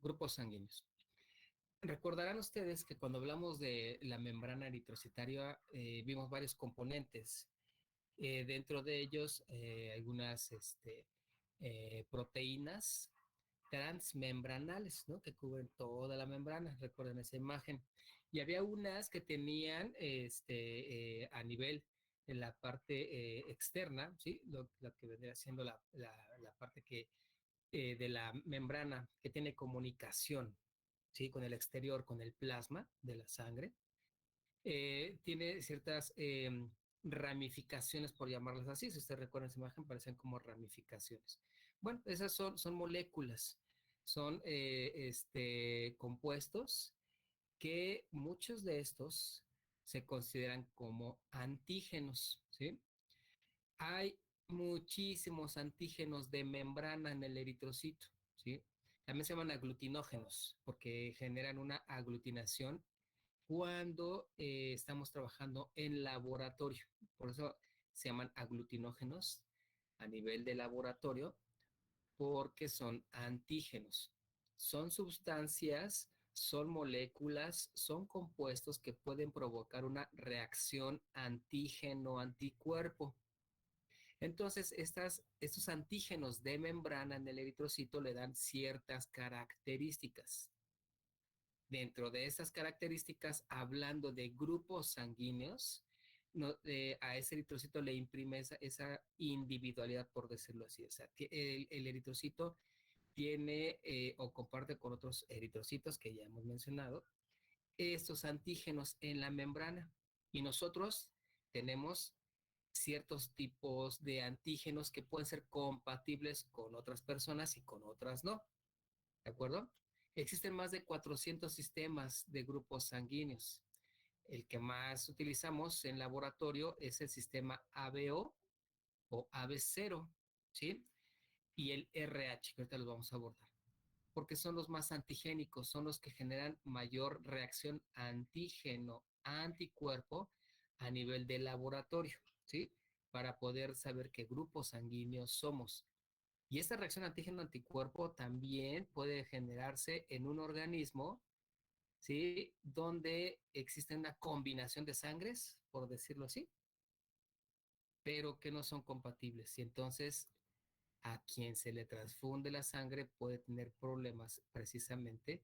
Grupos sanguíneos. Recordarán ustedes que cuando hablamos de la membrana eritrocitaria vimos varios componentes. Dentro de ellos algunas proteínas transmembranales, ¿no? Que cubren toda la membrana, recuerden esa imagen. Y había unas que tenían a nivel en la parte externa, ¿sí? Lo que vendría siendo la parte de la membrana que tiene comunicación, ¿sí? Con el exterior, con el plasma de la sangre. Tiene ciertas ramificaciones, por llamarlas así. Si ustedes recuerdan esa imagen, parecen como ramificaciones. Bueno, esas son moléculas, son compuestos que muchos de estos se consideran como antígenos, ¿sí? Hay muchísimos antígenos de membrana en el eritrocito, ¿sí? También se llaman aglutinógenos porque generan una aglutinación cuando estamos trabajando en laboratorio. Por eso se llaman aglutinógenos a nivel de laboratorio, porque son antígenos. Son sustancias, son moléculas, son compuestos que pueden provocar una reacción antígeno-anticuerpo. Entonces, estos antígenos de membrana en el eritrocito le dan ciertas características. Dentro de esas características, hablando de grupos sanguíneos, no, a ese eritrocito le imprime esa individualidad, por decirlo así. O sea, el eritrocito tiene o comparte con otros eritrocitos que ya hemos mencionado, estos antígenos en la membrana. Y nosotros tenemos ciertos tipos de antígenos que pueden ser compatibles con otras personas y con otras no. ¿De acuerdo? Existen más de 400 sistemas de grupos sanguíneos. El que más utilizamos en laboratorio es el sistema ABO o AB0, ¿sí? Y el RH, que ahorita los vamos a abordar, porque son los más antigénicos, son los que generan mayor reacción antígeno-anticuerpo a nivel de laboratorio, ¿sí? Para poder saber qué grupos sanguíneos somos. Y esta reacción antígeno-anticuerpo también puede generarse en un organismo, ¿sí? Donde existe una combinación de sangres, por decirlo así, pero que no son compatibles. Y entonces a quien se le transfunde la sangre puede tener problemas precisamente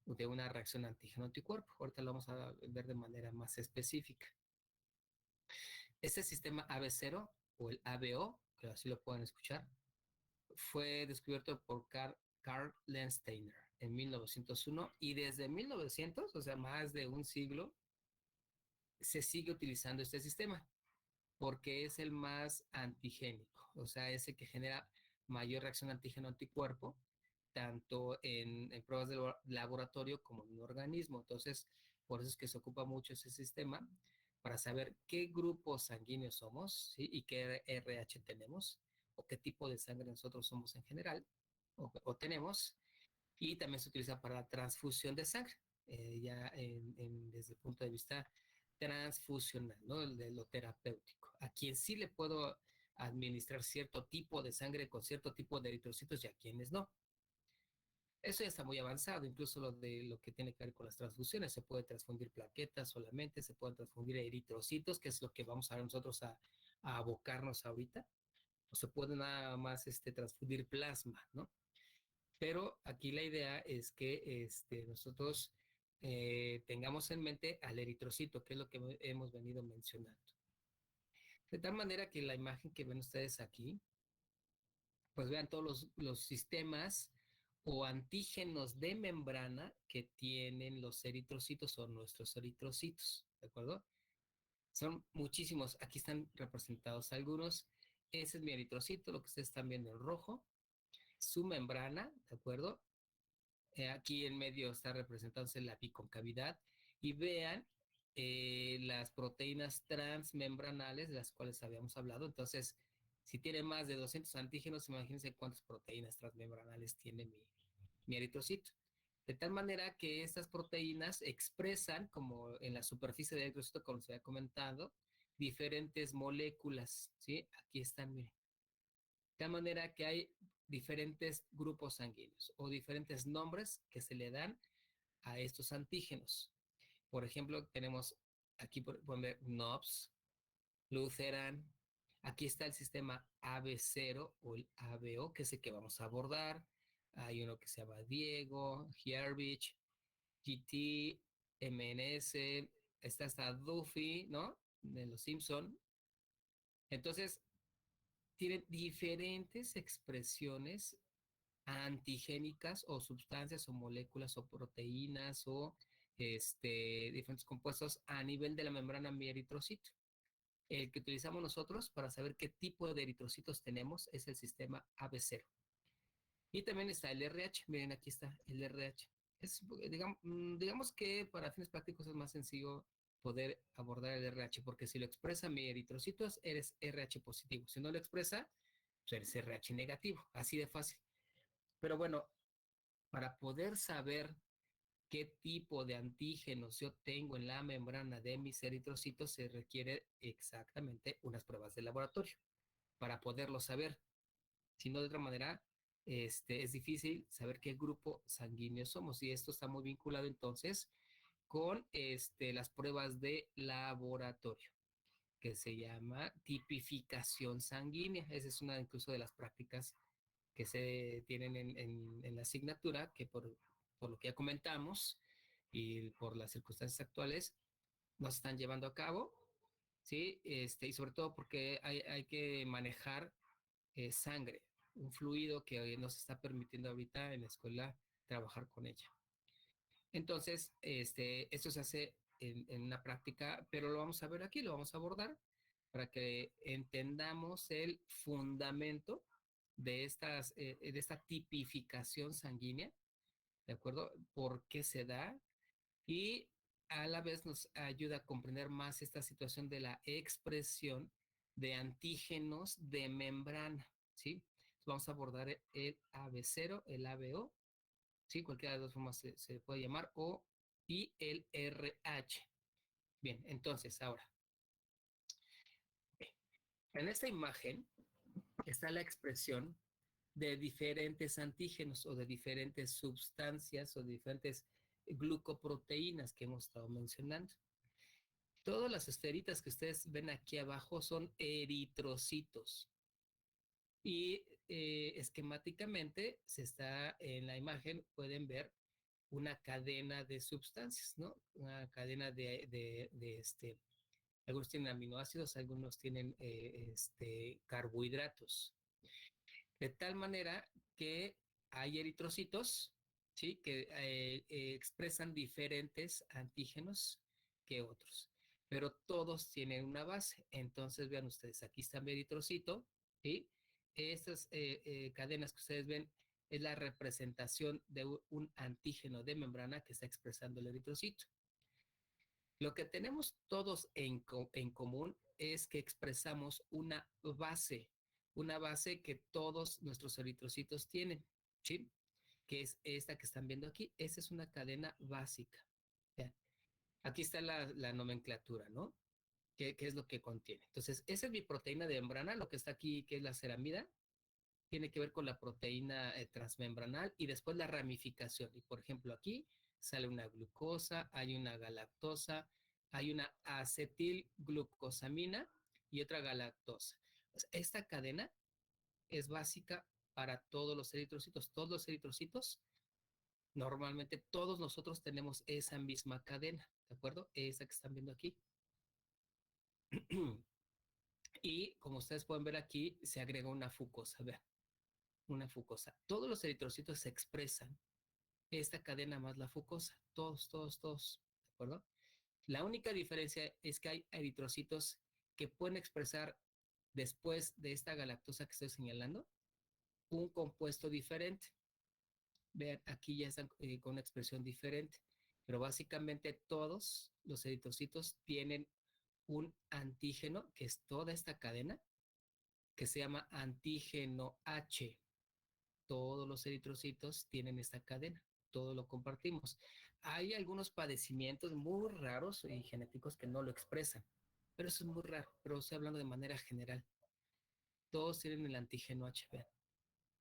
de una reacción antígeno-anticuerpo. Ahorita lo vamos a ver de manera más específica. Este sistema AB0 o el ABO, que así lo pueden escuchar, fue descubierto por Karl Landsteiner en 1901 y desde 1900, o sea, más de un siglo, se sigue utilizando este sistema porque es el más antigénico, o sea, es el que genera mayor reacción antígeno-anticuerpo, tanto en pruebas de laboratorio como en un organismo. Entonces, por eso es que se ocupa mucho ese sistema para saber qué grupos sanguíneos somos, ¿sí? Y qué RH tenemos, o qué tipo de sangre nosotros somos en general, o tenemos, y también se utiliza para la transfusión de sangre, ya desde el punto de vista transfusional, ¿no? De lo terapéutico. A quien sí le puedo administrar cierto tipo de sangre con cierto tipo de eritrocitos y a quienes no. Eso ya está muy avanzado, incluso lo que tiene que ver con las transfusiones. Se puede transfundir plaquetas solamente, se pueden transfundir eritrocitos, que es lo que vamos a ver nosotros a abocarnos ahorita. O se puede nada más transfundir plasma, ¿no? Pero aquí la idea es que nosotros tengamos en mente al eritrocito, que es lo que hemos venido mencionando. De tal manera que la imagen que ven ustedes aquí, pues vean todos los sistemas o antígenos de membrana que tienen los eritrocitos o nuestros eritrocitos, ¿de acuerdo? Son muchísimos, aquí están representados algunos. Ese es mi eritrocito, lo que ustedes están viendo en rojo, su membrana, ¿de acuerdo? Aquí en medio está representándose la biconcavidad y vean las proteínas transmembranales de las cuales habíamos hablado. Entonces, si tiene más de 200 antígenos, imagínense cuántas proteínas transmembranales tiene mi eritrocito. De tal manera que estas proteínas expresan, como en la superficie del eritrocito, como se había comentado, diferentes moléculas, ¿sí? Aquí están, miren. De tal manera que hay diferentes grupos sanguíneos o diferentes nombres que se le dan a estos antígenos. Por ejemplo, tenemos aquí, pueden ver NOPS, Lutheran. Aquí está el sistema AB0 o el ABO, que es el que vamos a abordar. Hay uno que se llama Diego, Herbich, GT, MNS, está hasta Duffy, ¿no? De los Simpson. Entonces, tienen diferentes expresiones antigénicas o sustancias o moléculas o proteínas o diferentes compuestos a nivel de la membrana mi eritrocito. El que utilizamos nosotros para saber qué tipo de eritrocitos tenemos es el sistema AB0. Y también está el RH, miren aquí está el RH. Digamos que para fines prácticos es más sencillo poder abordar el RH, porque si lo expresa mi eritrocitos, eres RH positivo. Si no lo expresa, pues eres RH negativo, así de fácil. Pero bueno, para poder saber qué tipo de antígenos yo tengo en la membrana de mis eritrocitos, se requiere exactamente unas pruebas de laboratorio para poderlo saber. Si no, de otra manera, es difícil saber qué grupo sanguíneo somos. Y esto está muy vinculado entonces con las pruebas de laboratorio, que se llama tipificación sanguínea. Esa es una incluso de las prácticas que se tienen en la asignatura, que por lo que ya comentamos y por las circunstancias actuales, no se están llevando a cabo, ¿sí? Y sobre todo porque hay que manejar sangre, un fluido que hoy nos está permitiendo ahorita en la escuela trabajar con ella. Entonces, esto se hace en una práctica, pero lo vamos a ver aquí, lo vamos a abordar para que entendamos el fundamento de esta tipificación sanguínea, ¿de acuerdo? ¿Por qué se da? Y a la vez nos ayuda a comprender más esta situación de la expresión de antígenos de membrana, ¿sí? Vamos a abordar el AB0, el ABO, ¿sí? Cualquiera de las dos formas se puede llamar, y el RH. Bien, entonces ahora, en esta imagen está la expresión de diferentes antígenos o de diferentes sustancias o de diferentes glucoproteínas que hemos estado mencionando. Todas las esferitas que ustedes ven aquí abajo son eritrocitos. Y esquemáticamente se está en la imagen, pueden ver una cadena de sustancias, ¿no? Una cadena algunos tienen aminoácidos, algunos tienen carbohidratos. De tal manera que hay eritrocitos, ¿sí? Que expresan diferentes antígenos que otros, pero todos tienen una base. Entonces, vean ustedes, aquí está mi eritrocito, ¿sí? Estas cadenas que ustedes ven es la representación de un antígeno de membrana que está expresando el eritrocito. Lo que tenemos todos en común es que expresamos una base que todos nuestros eritrocitos tienen, ¿sí? Que es esta que están viendo aquí. Esa es una cadena básica. ¿Ya? Aquí está la nomenclatura, ¿no? ¿Qué es lo que contiene? Entonces, esa es mi proteína de membrana, lo que está aquí, que es la ceramida, tiene que ver con la proteína transmembranal y después la ramificación. Y por ejemplo, aquí sale una glucosa, hay una galactosa, hay una acetilglucosamina y otra galactosa. O sea, esta cadena es básica para todos los eritrocitos. Todos los eritrocitos, normalmente todos nosotros tenemos esa misma cadena, ¿de acuerdo? Esa que están viendo aquí. Y como ustedes pueden ver aquí, se agrega una fucosa, vean, una fucosa. Todos los eritrocitos se expresan esta cadena más la fucosa, todos, ¿de acuerdo? La única diferencia es que hay eritrocitos que pueden expresar después de esta galactosa que estoy señalando un compuesto diferente. Vean, aquí ya están con una expresión diferente, pero básicamente todos los eritrocitos tienen un antígeno, que es toda esta cadena, que se llama antígeno H. Todos los eritrocitos tienen esta cadena, todo lo compartimos. Hay algunos padecimientos muy raros y genéticos que no lo expresan, pero eso es muy raro, pero estoy hablando de manera general. Todos tienen el antígeno H, vean.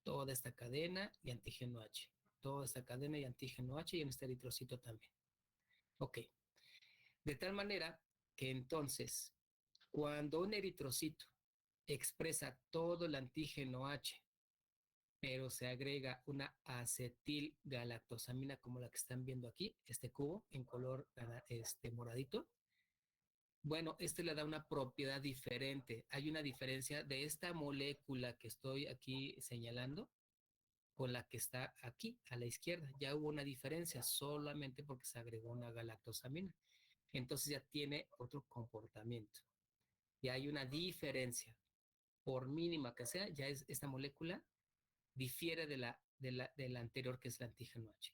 toda esta cadena y antígeno H, toda esta cadena y antígeno H y en este eritrocito también. Ok, de tal manera que entonces, cuando un eritrocito expresa todo el antígeno H, pero se agrega una acetilgalactosamina como la que están viendo aquí, este cubo en color moradito, bueno, este le da una propiedad diferente. Hay una diferencia de esta molécula que estoy aquí señalando con la que está aquí a la izquierda. Ya hubo una diferencia solamente porque se agregó una galactosamina. Entonces ya tiene otro comportamiento. Y hay una diferencia. Por mínima que sea, ya es esta molécula difiere de la anterior que es el antígeno H.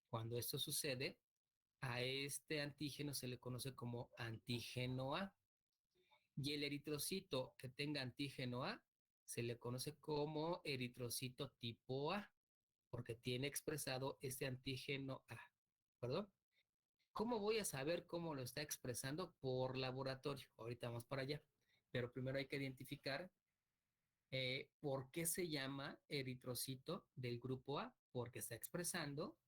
Cuando esto sucede, a este antígeno se le conoce como antígeno A. Y el eritrocito que tenga antígeno A se le conoce como eritrocito tipo A, porque tiene expresado este antígeno A. ¿Perdón? ¿Cómo voy a saber cómo lo está expresando? Por laboratorio. Ahorita vamos para allá. Pero primero hay que identificar por qué se llama eritrocito del grupo A, porque está expresando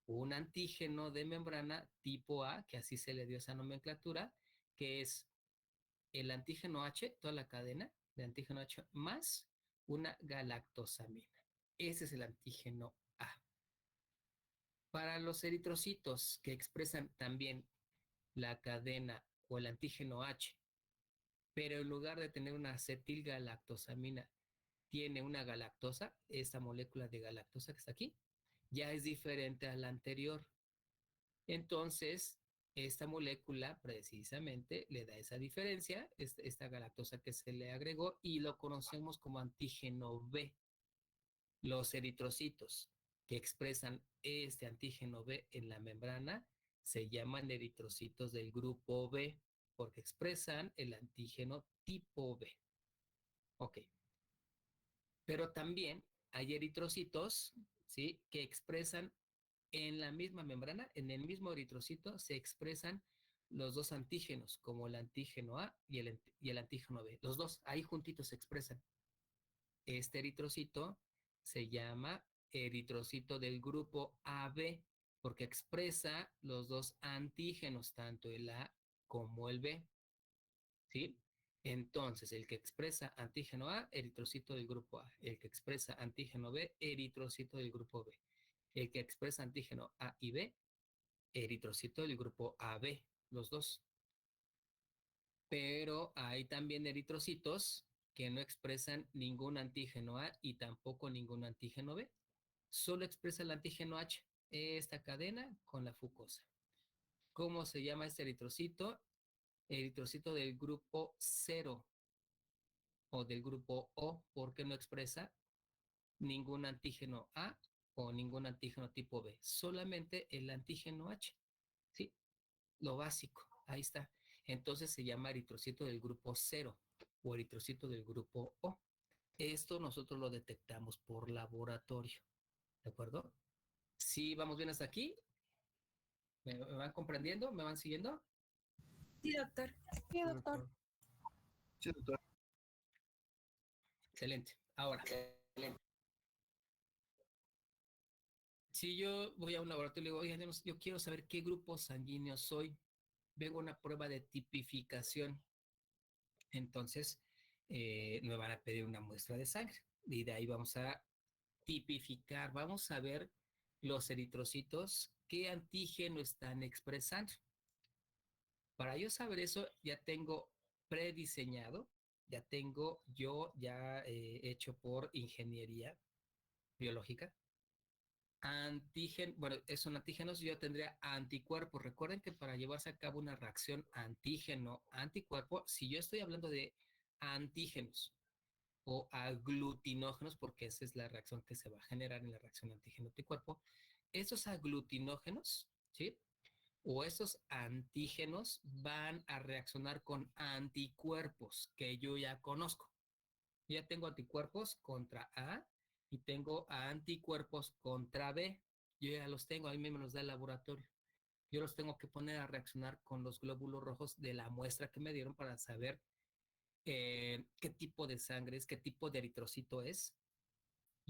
un antígeno de membrana tipo A, que así se le dio esa nomenclatura, que es el antígeno H, toda la cadena de antígeno H, más una galactosamina. Ese es el antígeno A. Para los eritrocitos que expresan también la cadena o el antígeno H, pero en lugar de tener una acetilgalactosamina, tiene una galactosa, esta molécula de galactosa que está aquí, ya es diferente a la anterior. Entonces, esta molécula precisamente le da esa diferencia, esta galactosa que se le agregó, y lo conocemos como antígeno B. Los eritrocitos que expresan este antígeno B en la membrana se llaman eritrocitos del grupo B porque expresan el antígeno tipo B. Ok. Pero también hay eritrocitos, ¿sí?, que expresan en la misma membrana, en el mismo eritrocito, se expresan los dos antígenos, como el antígeno A y el antígeno B. Los dos ahí juntitos se expresan. Este eritrocito se llama eritrocito del grupo AB porque expresa los dos antígenos, tanto el A como el B. ¿Sí? Entonces, el que expresa antígeno A, eritrocito del grupo A. El que expresa antígeno B, eritrocito del grupo B. El que expresa antígeno A y B, eritrocito del grupo AB, los dos. Pero hay también eritrocitos que no expresan ningún antígeno A y tampoco ningún antígeno B. Solo expresa el antígeno H, esta cadena con la fucosa. ¿Cómo se llama este eritrocito? Eritrocito del grupo 0 o del grupo O, porque no expresa ningún antígeno A o ningún antígeno tipo B, solamente el antígeno H. ¿Sí? Lo básico, ahí está. Entonces se llama eritrocito del grupo 0 o eritrocito del grupo O. Esto nosotros lo detectamos por laboratorio, ¿de acuerdo? Sí, vamos bien hasta aquí. ¿Me van comprendiendo? ¿Me van siguiendo? Sí, doctor. Sí, Sí, doctor. doctor. Sí, doctor. Excelente. Ahora, si yo voy a un laboratorio y le digo, oigan, yo quiero saber qué grupo sanguíneo soy, vengo a una prueba de tipificación. Entonces, me van a pedir una muestra de sangre y de ahí vamos a tipificar, vamos a ver los eritrocitos, qué antígeno están expresando. Para yo saber eso, ya tengo prediseñado, ya tengo yo ya hecho por ingeniería biológica. Bueno, son antígenos, yo tendría anticuerpos. Recuerden que para llevarse a cabo una reacción antígeno-anticuerpo, si yo estoy hablando de antígenos o aglutinógenos, porque esa es la reacción que se va a generar en la reacción antígeno-anticuerpo, esos aglutinógenos, ¿sí?, o esos antígenos van a reaccionar con anticuerpos que yo ya conozco. Ya tengo anticuerpos contra A y tengo anticuerpos contra B. Yo ya los tengo, a mí me los da el laboratorio. Yo los tengo que poner a reaccionar con los glóbulos rojos de la muestra que me dieron para saber qué tipo de sangre es, qué tipo de eritrocito es.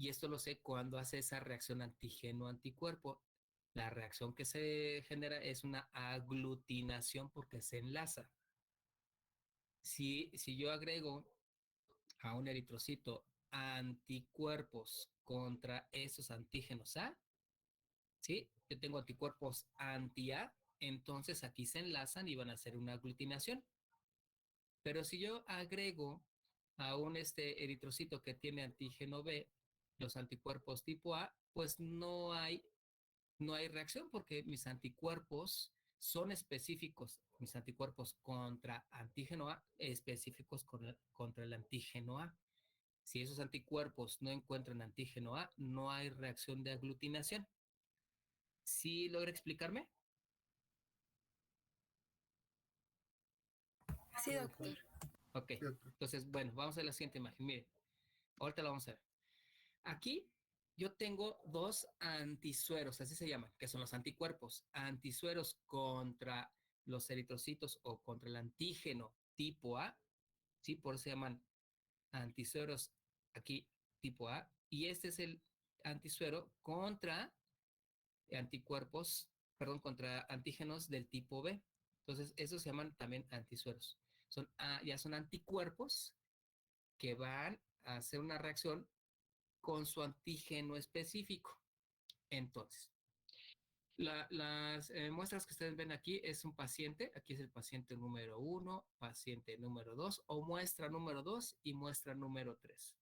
Y esto lo sé cuando hace esa reacción antígeno-anticuerpo. La reacción que se genera es una aglutinación porque se enlaza. Si yo agrego a un eritrocito anticuerpos contra esos antígenos A, ¿sí? Yo tengo anticuerpos anti-A, entonces aquí se enlazan y van a hacer una aglutinación. Pero si yo agrego a un eritrocito que tiene antígeno B, los anticuerpos tipo A, pues no hay reacción porque mis anticuerpos son específicos, mis anticuerpos contra antígeno A específicos contra el antígeno A. Si esos anticuerpos no encuentran antígeno A, no hay reacción de aglutinación. ¿Sí logra explicarme? Sí, doctor. Ok, entonces, bueno, vamos a la siguiente imagen. Mire, ahorita la vamos a ver. Aquí yo tengo dos antisueros, así se llaman, que son los anticuerpos. Antisueros contra los eritrocitos o contra el antígeno tipo A, ¿sí? Por eso se llaman antisueros aquí tipo A. Y este es el antisuero contra anticuerpos, perdón, contra antígenos del tipo B. Entonces, esos se llaman también antisueros. Ya son anticuerpos que van a hacer una reacción con su antígeno específico. Entonces, las muestras que ustedes ven aquí es un paciente, aquí es el paciente número 1, paciente número 2 o muestra número 2 y muestra número 3.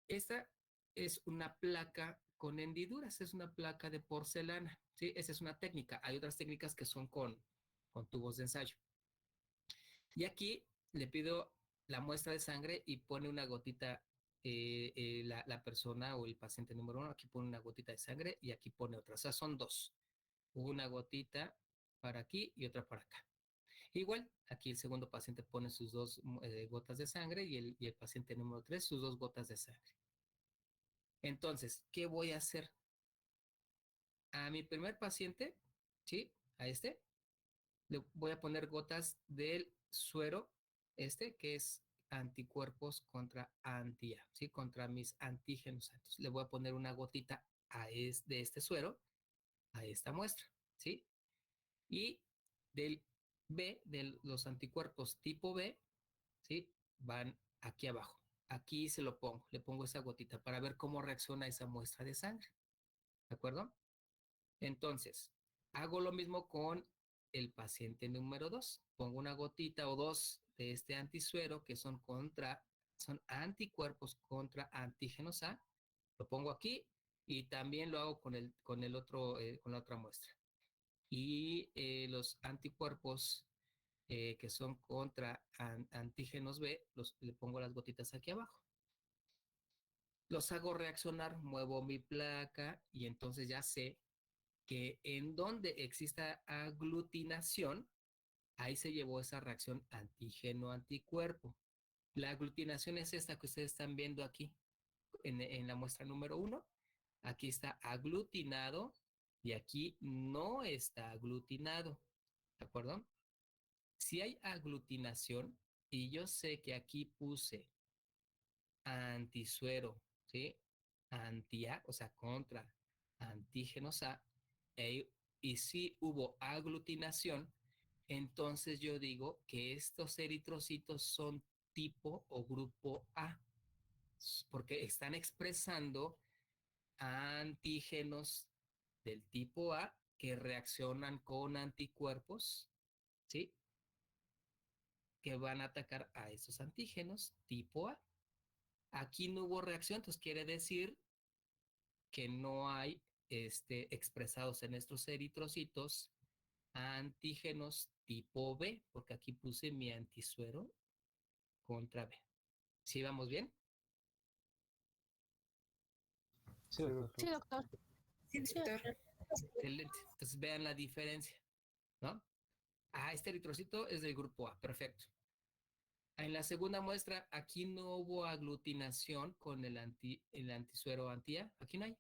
Esta es una placa con hendiduras, es una placa de porcelana, ¿sí? Esa es una técnica. Hay otras técnicas que son con tubos de ensayo. Y aquí le pido la muestra de sangre y pone una gotita, la persona o el paciente número 1, aquí pone una gotita de sangre y aquí pone otra. O sea, son dos. Una gotita para aquí y otra para acá. Igual, aquí el segundo paciente pone sus dos gotas de sangre y el paciente número 3 sus dos gotas de sangre. Entonces, ¿qué voy a hacer? A mi primer paciente, ¿sí? A este, le voy a poner gotas del suero, que es anticuerpos contra anti-A, ¿sí? Contra mis antígenos. Entonces, le voy a poner una gotita de este suero a esta muestra, ¿sí? Y del B, de los anticuerpos tipo B, ¿sí? Van aquí abajo. Aquí se lo pongo, le pongo esa gotita para ver cómo reacciona esa muestra de sangre, ¿de acuerdo? Entonces, hago lo mismo con el paciente número 2. Pongo una gotita o dos de este antisuero que son anticuerpos contra antígenos A. Lo pongo aquí y también lo hago con el otro, con la otra muestra. Y los anticuerpos que son contra antígenos B, le pongo las gotitas aquí abajo. Los hago reaccionar, muevo mi placa y entonces ya sé que en donde exista aglutinación, ahí se llevó esa reacción antígeno-anticuerpo. La aglutinación es esta que ustedes están viendo aquí en la muestra número 1. Aquí está aglutinado y aquí no está aglutinado. ¿De acuerdo? Si hay aglutinación y yo sé que aquí puse antisuero, ¿sí? Anti-A, o sea, contra antígenos A, y si hubo aglutinación, entonces yo digo que estos eritrocitos son tipo o grupo A, porque están expresando antígenos del tipo A que reaccionan con anticuerpos, ¿sí? Que van a atacar a esos antígenos tipo A. Aquí no hubo reacción, entonces quiere decir que no hay expresados en estos eritrocitos antígenos tipo B, porque aquí puse mi antisuero contra B. ¿Sí vamos bien? Sí, doctor. Sí, doctor. Sí, doctor. Excelente. Entonces vean la diferencia, ¿no? Ah, este eritrocito es del grupo A, perfecto. En la segunda muestra, aquí no hubo aglutinación con el antisuero anti-A, aquí no hay.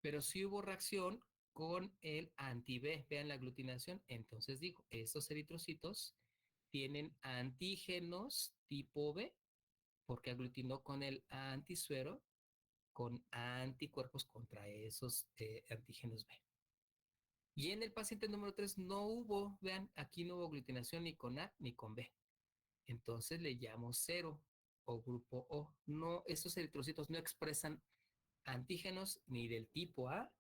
Pero sí hubo reacción con el anti-B. Vean la aglutinación. Entonces digo, estos eritrocitos tienen antígenos tipo B porque aglutinó con el antisuero con anticuerpos contra esos antígenos B. Y en el paciente número 3 no hubo, vean, aquí no hubo aglutinación ni con A ni con B. Entonces le llamo 0 o grupo O. No, estos eritrocitos no expresan antígenos ni del tipo A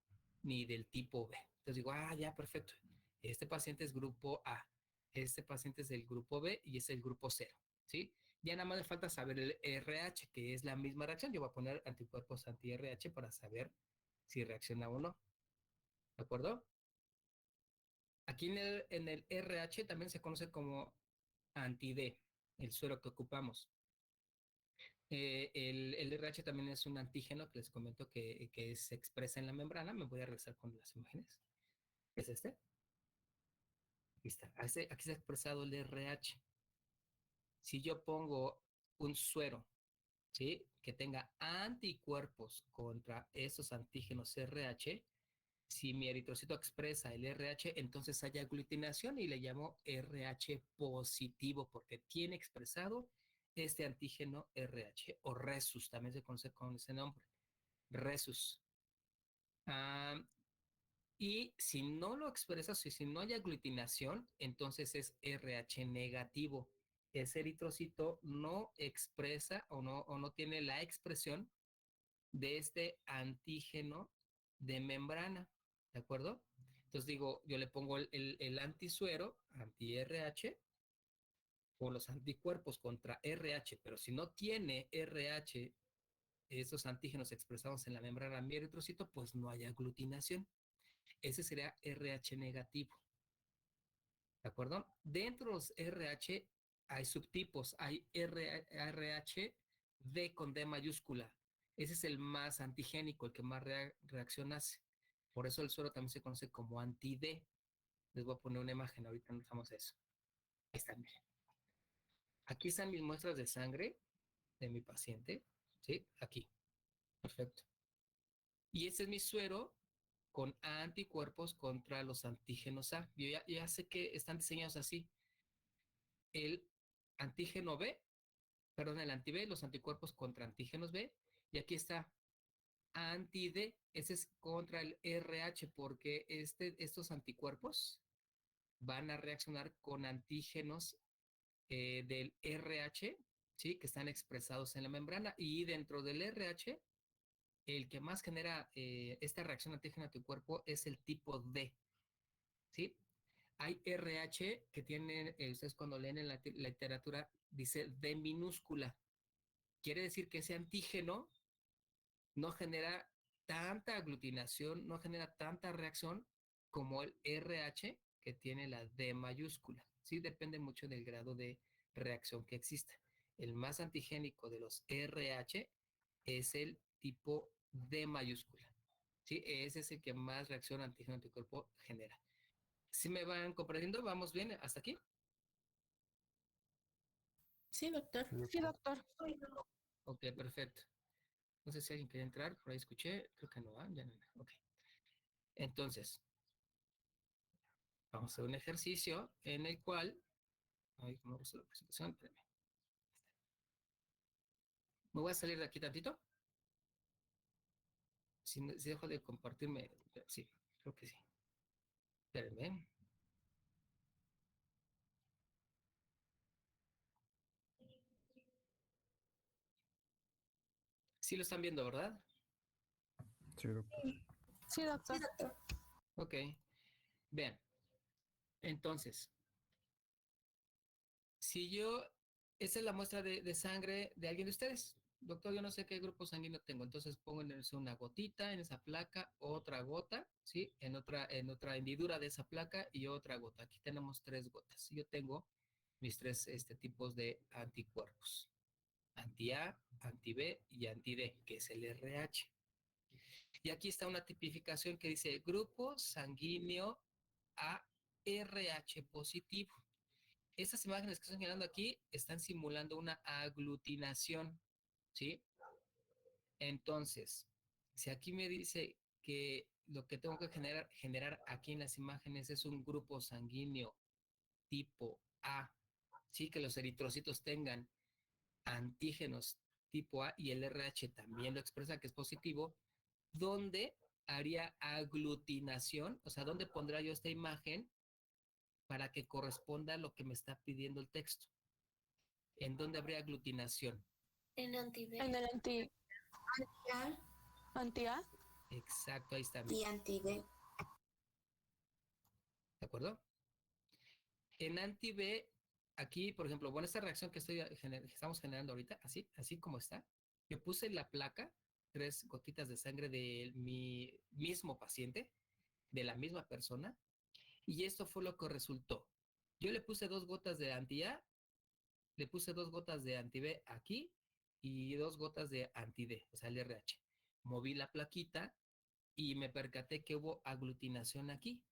ni del tipo B. Entonces digo, ya, perfecto. Este paciente es grupo A, este paciente es del grupo B y es el grupo 0, ¿sí? Ya nada más le falta saber el RH, que es la misma reacción. Yo voy a poner anticuerpos anti-RH para saber si reacciona o no. ¿De acuerdo? Aquí en el RH también se conoce como anti-D, el suero que ocupamos. El RH también es un antígeno que les comento que se expresa en la membrana. Me voy a regresar con las imágenes. ¿Es este? Aquí está. Aquí se ha expresado el RH. Si yo pongo un suero, ¿sí? Que tenga anticuerpos contra esos antígenos RH, si mi eritrocito expresa el RH, entonces hay aglutinación y le llamo RH positivo porque tiene expresado este antígeno RH o Rhesus, también se conoce con ese nombre, Rhesus. Ah, y si no lo expresas, si no hay aglutinación, entonces es RH negativo. Ese eritrocito no expresa o no tiene la expresión de este antígeno de membrana, ¿de acuerdo? Entonces digo, yo le pongo el antisuero, anti-RH, o los anticuerpos contra RH, pero si no tiene RH, esos antígenos expresados en la membrana de mi eritrocito, pues no hay aglutinación. Ese sería RH negativo, ¿de acuerdo? Dentro de los RH hay subtipos, hay RH D con D mayúscula. Ese es el más antigénico, el que más reacción hace. Por eso el suero también se conoce como anti-D. Les voy a poner una imagen, ahorita no usamos eso. Ahí están, miren. Aquí están mis muestras de sangre de mi paciente, ¿sí? Aquí, perfecto. Y ese es mi suero con anticuerpos contra los antígenos A. Yo ya sé que están diseñados así. El antígeno B, perdón, el anti-B, los anticuerpos contra antígenos B. Y aquí está anti-D, ese es contra el RH, porque estos anticuerpos van a reaccionar con antígenos del RH, ¿sí? Que están expresados en la membrana. Y dentro del RH, el que más genera esta reacción antígeno-anticuerpo es el tipo D, ¿sí? Hay RH que tienen, ustedes cuando leen en la literatura, dice D minúscula. Quiere decir que ese antígeno no genera tanta aglutinación, no genera tanta reacción como el RH que tiene la D mayúscula. Sí, depende mucho del grado de reacción que exista. El más antigénico de los RH es el tipo D mayúscula. Sí, ese es el que más reacción antígeno-anticuerpo genera. ¿Sí me van comprendiendo? ¿Vamos bien hasta aquí? Sí, doctor. Sí, doctor. Ok, perfecto. No sé si alguien quiere entrar, por ahí escuché, creo que no, ya no. Ok. Entonces, vamos a hacer un ejercicio en el cual, ay, ¿cómo gusta la presentación? Espérame. Me voy a salir de aquí tantito. Si dejo de compartirme, sí, creo que sí. Espérenme. Sí lo están viendo, ¿verdad? Sí, doctor. Sí, doctor. Ok. Vean. Entonces, si yo, esa es la muestra de sangre de alguien de ustedes. Doctor, yo no sé qué grupo sanguíneo tengo, entonces pongo en una gotita en esa placa, otra gota, ¿sí? En otra hendidura de esa placa y otra gota. Aquí tenemos 3 gotas. Yo tengo mis 3 tipos de anticuerpos. Anti-A, anti-B y anti-D, que es el RH. Y aquí está una tipificación que dice grupo sanguíneo ARH positivo. Estas imágenes que están generando aquí están simulando una aglutinación, ¿sí? Entonces, si aquí me dice que lo que tengo que generar aquí en las imágenes es un grupo sanguíneo tipo A, ¿sí? Que los eritrocitos tengan antígenos tipo A y el RH también lo expresa que es positivo, ¿dónde haría aglutinación? O sea, ¿dónde pondría yo esta imagen para que corresponda a lo que me está pidiendo el texto? ¿En dónde habría aglutinación? En anti-B. En el anti-A. Exacto, ahí está. Y anti-B. ¿De acuerdo? En anti-B, aquí, por ejemplo, bueno, esta reacción que estamos generando ahorita, así como está, yo puse en la placa 3 gotitas de sangre de mi mismo paciente, de la misma persona, y esto fue lo que resultó. Yo le puse 2 gotas de anti-A, le puse 2 gotas de anti-B aquí y 2 gotas de anti-D, o sea, el RH. Moví la plaquita y me percaté que hubo aglutinación aquí.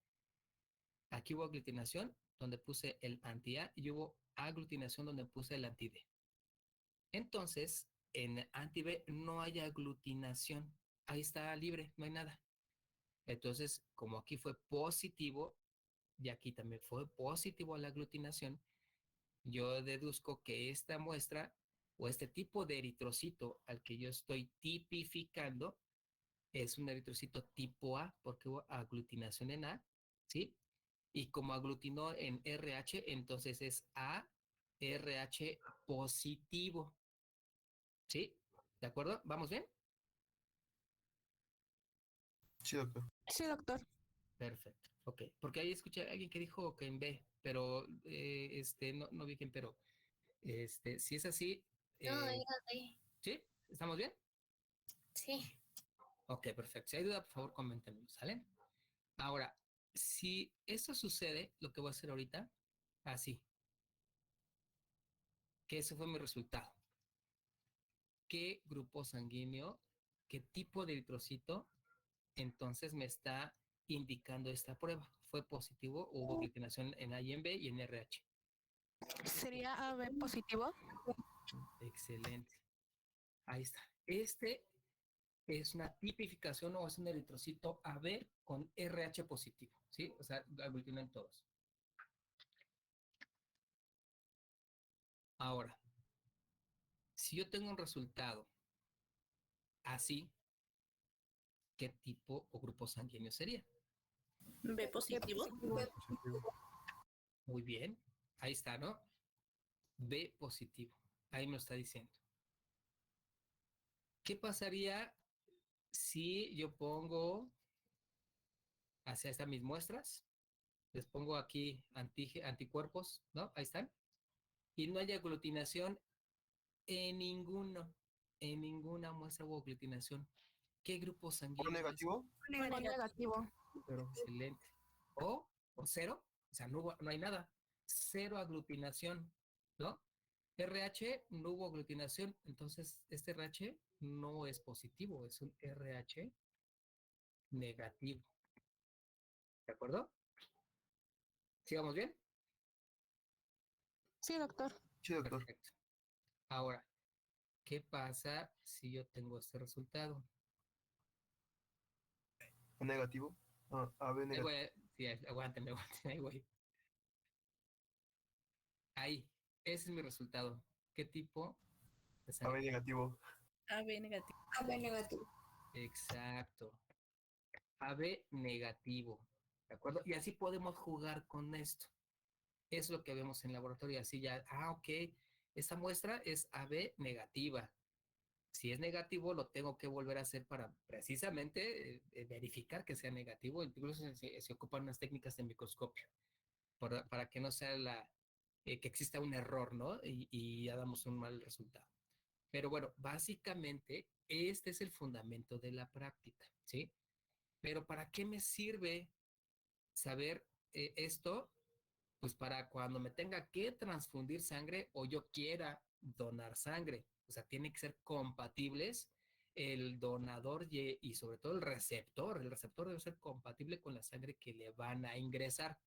Aquí hubo aglutinación donde puse el anti-A y hubo aglutinación donde puse el anti-D. Entonces, en anti-B no hay aglutinación. Ahí está libre, no hay nada. Entonces, como aquí fue positivo y aquí también fue positivo la aglutinación, yo deduzco que esta muestra o este tipo de eritrocito al que yo estoy tipificando es un eritrocito tipo A porque hubo aglutinación en A, ¿sí? Y como aglutinó en RH, entonces es ARH positivo, ¿sí? ¿De acuerdo? ¿Vamos bien? Sí, doctor. Sí, doctor. Perfecto, ok. Porque ahí escuché a alguien que dijo que en B, pero no vi quién, pero si es así, No, eh, era D. ¿sí? ¿Estamos bien? Sí. Ok, perfecto. Si hay duda, por favor, coméntenme, ¿sale? Ahora, si eso sucede, lo que voy a hacer ahorita, así, que ese fue mi resultado. ¿Qué grupo sanguíneo, qué tipo de eritrocito entonces me está indicando esta prueba? ¿Fue positivo o hubo aglutinación en A y en B y en RH? ¿Sería AB positivo? Excelente. Ahí está. Este es una tipificación o es un eritrocito AB con RH positivo, ¿sí? O sea, aglutinan todos. Ahora, si yo tengo un resultado así, ¿qué tipo o grupo sanguíneo sería? B positivo. Muy bien. Ahí está, ¿no? B positivo. Ahí me lo está diciendo. ¿Qué pasaría si yo pongo hacia estas mis muestras? Les pongo aquí anticuerpos, ¿no? Ahí están. Y no hay aglutinación en ninguna muestra hubo aglutinación. ¿Qué grupo sanguíneo es? ¿Negativo? Negativo. Pero excelente. O cero, o sea, no hay nada. Cero aglutinación, ¿no? RH no hubo aglutinación, entonces este RH no es positivo, es un RH negativo. ¿De acuerdo? ¿Sigamos bien? Sí, doctor. Sí, doctor. Perfecto. Ahora, ¿qué pasa si yo tengo este resultado? Negativo. AB Ahí negativo. voy, sí, aguántenme, ahí voy. Ahí, ese es mi resultado. ¿Qué tipo de AB sangre? negativo. AB negativo. AB negativo. Exacto. AB negativo. ¿De acuerdo? Y así podemos jugar con esto. Es lo que vemos en laboratorio. Así ya, ok, esta muestra es AB negativa. Si es negativo, lo tengo que volver a hacer para precisamente verificar que sea negativo. Incluso se ocupan unas técnicas de microscopio para que no sea que exista un error, ¿no? Y ya damos un mal resultado. Pero bueno, básicamente este es el fundamento de la práctica, ¿sí? Pero ¿para qué me sirve saber esto? Pues para cuando me tenga que transfundir sangre o yo quiera donar sangre. O sea, tienen que ser compatibles el donador y sobre todo el receptor. El receptor debe ser compatible con la sangre que le van a ingresar,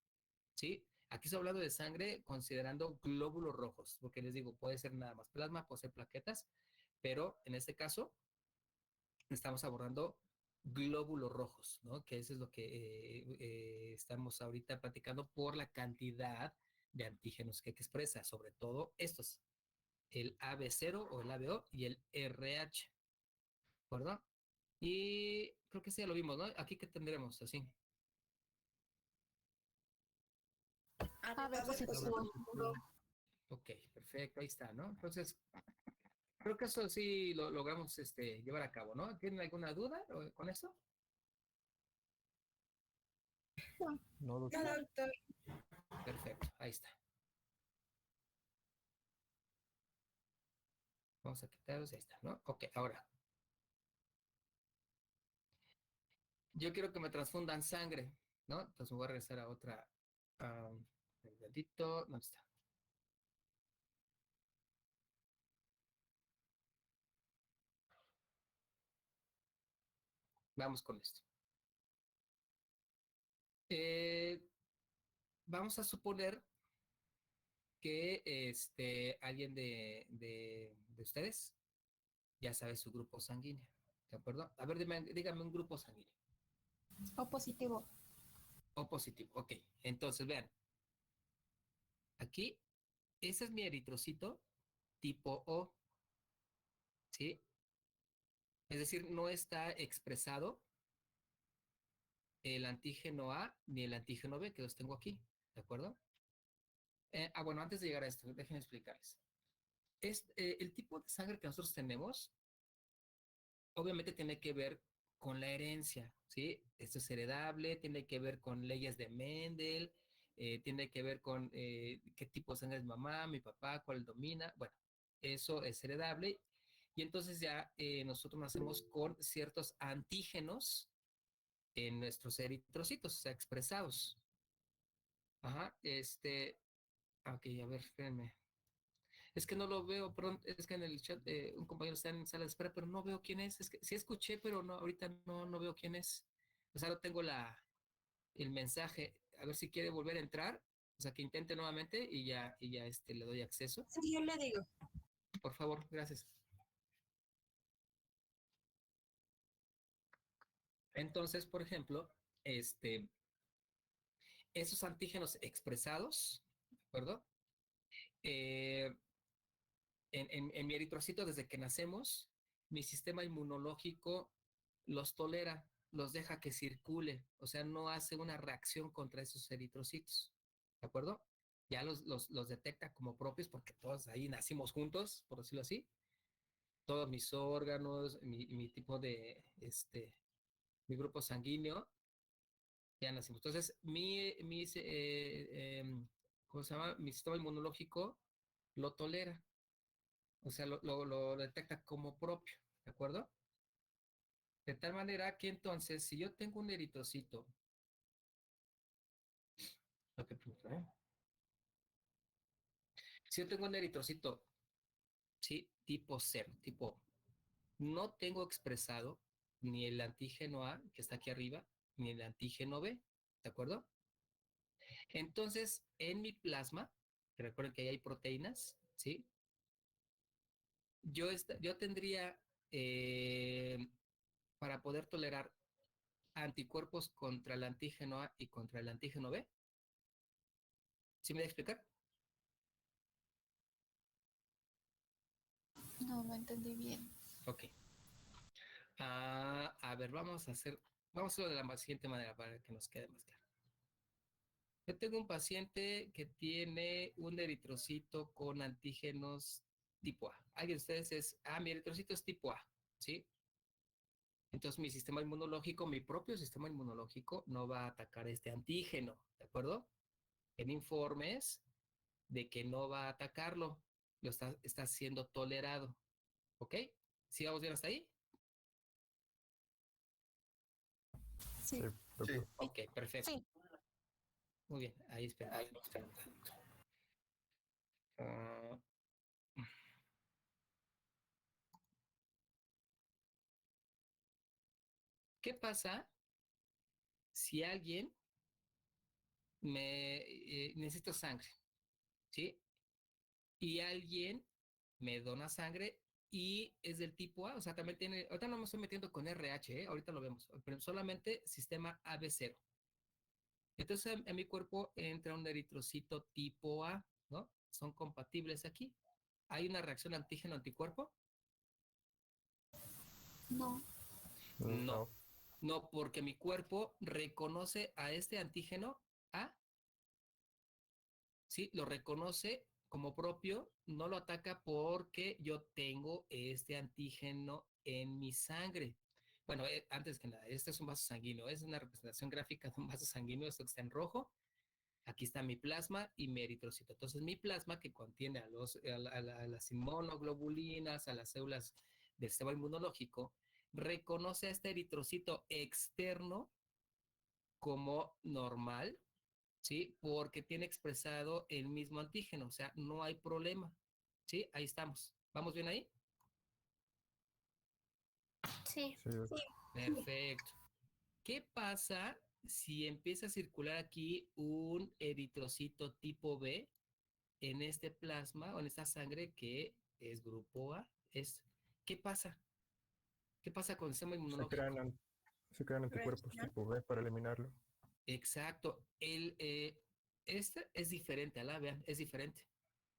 ¿sí? Aquí estoy hablando de sangre considerando glóbulos rojos, porque les digo, puede ser nada más plasma, puede ser plaquetas, pero en este caso estamos abordando glóbulos rojos, ¿no? Que eso es lo que estamos ahorita platicando por la cantidad de antígenos que expresa, sobre todo estos. el AB0 o el ABO y el RH, ¿de acuerdo? Y creo que sí, ya lo vimos, ¿no? Aquí que tendremos así. AB positivo. Ok, perfecto, ahí está, ¿no? Entonces, creo que eso sí lo logramos llevar a cabo, ¿no? ¿Tienen alguna duda con eso? No, No, doctor. doctor. Perfecto, ahí está. Vamos a quitarlos, ahí está, ¿no? Ok, ahora. Yo quiero que me transfundan sangre, ¿no? Entonces me voy a regresar a otra. Um, un ratito, ¿dónde está? Vamos con esto. Eh, vamos a suponer que alguien de ustedes ya sabe su grupo sanguíneo, ¿de acuerdo? A ver, dígame un grupo sanguíneo. O positivo. O positivo, ok. Entonces, vean, aquí, ese es mi eritrocito tipo O, ¿sí? Es decir, no está expresado el antígeno A ni el antígeno B, que los tengo aquí, ¿de acuerdo? Bueno, antes de llegar a esto, déjenme explicarles. El tipo de sangre que nosotros tenemos, obviamente tiene que ver con la herencia, ¿sí? Esto es heredable, tiene que ver con leyes de Mendel, tiene que ver con qué tipo de sangre es mamá, mi papá, cuál domina, bueno, eso es heredable. Y entonces ya nosotros nacemos con ciertos antígenos en nuestros eritrocitos, o sea, expresados. Ajá, ok, a ver, espérenme. Es que no lo veo, perdón, es que en el chat un compañero está en sala de espera, pero no veo quién es. Es que sí escuché, pero no, ahorita no veo quién es. O sea, no tengo el mensaje. A ver si quiere volver a entrar. O sea, que intente nuevamente y ya le doy acceso. Sí, yo le digo. Por favor, gracias. Entonces, por ejemplo, esos antígenos expresados, ¿de acuerdo? Eh, en mi eritrocito, desde que nacemos, mi sistema inmunológico los tolera, los deja que circule, o sea, no hace una reacción contra esos eritrocitos, ¿de acuerdo? Ya los detecta como propios porque todos ahí nacimos juntos, por decirlo así. Todos mis órganos, mi tipo mi grupo sanguíneo, ya nacimos. Entonces, ¿cómo se llama? Mi sistema inmunológico lo tolera. O sea, lo detecta como propio, ¿de acuerdo? De tal manera que entonces, si yo tengo un eritrocito, ok, ¿eh? Si yo tengo un eritrocito, sí, tipo 0, tipo, no tengo expresado ni el antígeno A, que está aquí arriba, ni el antígeno B, ¿de acuerdo? Entonces, en mi plasma, que recuerden que ahí hay proteínas, ¿sí? Yo tendría, para poder tolerar anticuerpos contra el antígeno A y contra el antígeno B. ¿Sí me voy a explicar? No entendí bien. Ok. A ver, vamos a hacerlo de la siguiente manera para que nos quede más claro. Yo tengo un paciente que tiene un eritrocito con antígenos tipo A. Alguien de ustedes mi eritrocito es tipo A, ¿sí? Entonces mi sistema inmunológico, mi propio sistema inmunológico, no va a atacar este antígeno, ¿de acuerdo? En informes de que no va a atacarlo, está siendo tolerado, ¿ok? ¿Sí vamos bien hasta ahí? Sí, Sí. doctor. Ok, perfecto. Sí. Muy bien, ahí espera. Ah, ¿Qué pasa si alguien necesita sangre, ¿sí? Y alguien me dona sangre y es del tipo A, o sea, también tiene, ahorita no me estoy metiendo con RH, ahorita lo vemos, pero solamente sistema AB0. Entonces en mi cuerpo entra un eritrocito tipo A, ¿no? Son compatibles aquí. ¿Hay una reacción antígeno-anticuerpo? No. No, No. no, porque mi cuerpo reconoce a este antígeno A, ¿sí? Lo reconoce como propio, no lo ataca porque yo tengo este antígeno en mi sangre. Bueno, antes que nada, este es un vaso sanguíneo, es una representación gráfica de un vaso sanguíneo, esto que está en rojo. Aquí está mi plasma y mi eritrocito. Entonces, mi plasma que contiene a las inmunoglobulinas, a las células del sistema inmunológico, reconoce a este eritrocito externo como normal, ¿sí? Porque tiene expresado el mismo antígeno, o sea, no hay problema, ¿sí? Ahí estamos. ¿Vamos bien ahí? Sí. Sí, doctor. Perfecto. ¿Qué pasa si empieza a circular aquí un eritrocito tipo B en este plasma o en esta sangre que es grupo A? ¿Qué pasa? ¿Qué pasa con el sistema Se crean, inmunológico? se crean anticuerpos Reacción. tipo B para eliminarlo. Exacto. Este es diferente a la, vean, es diferente.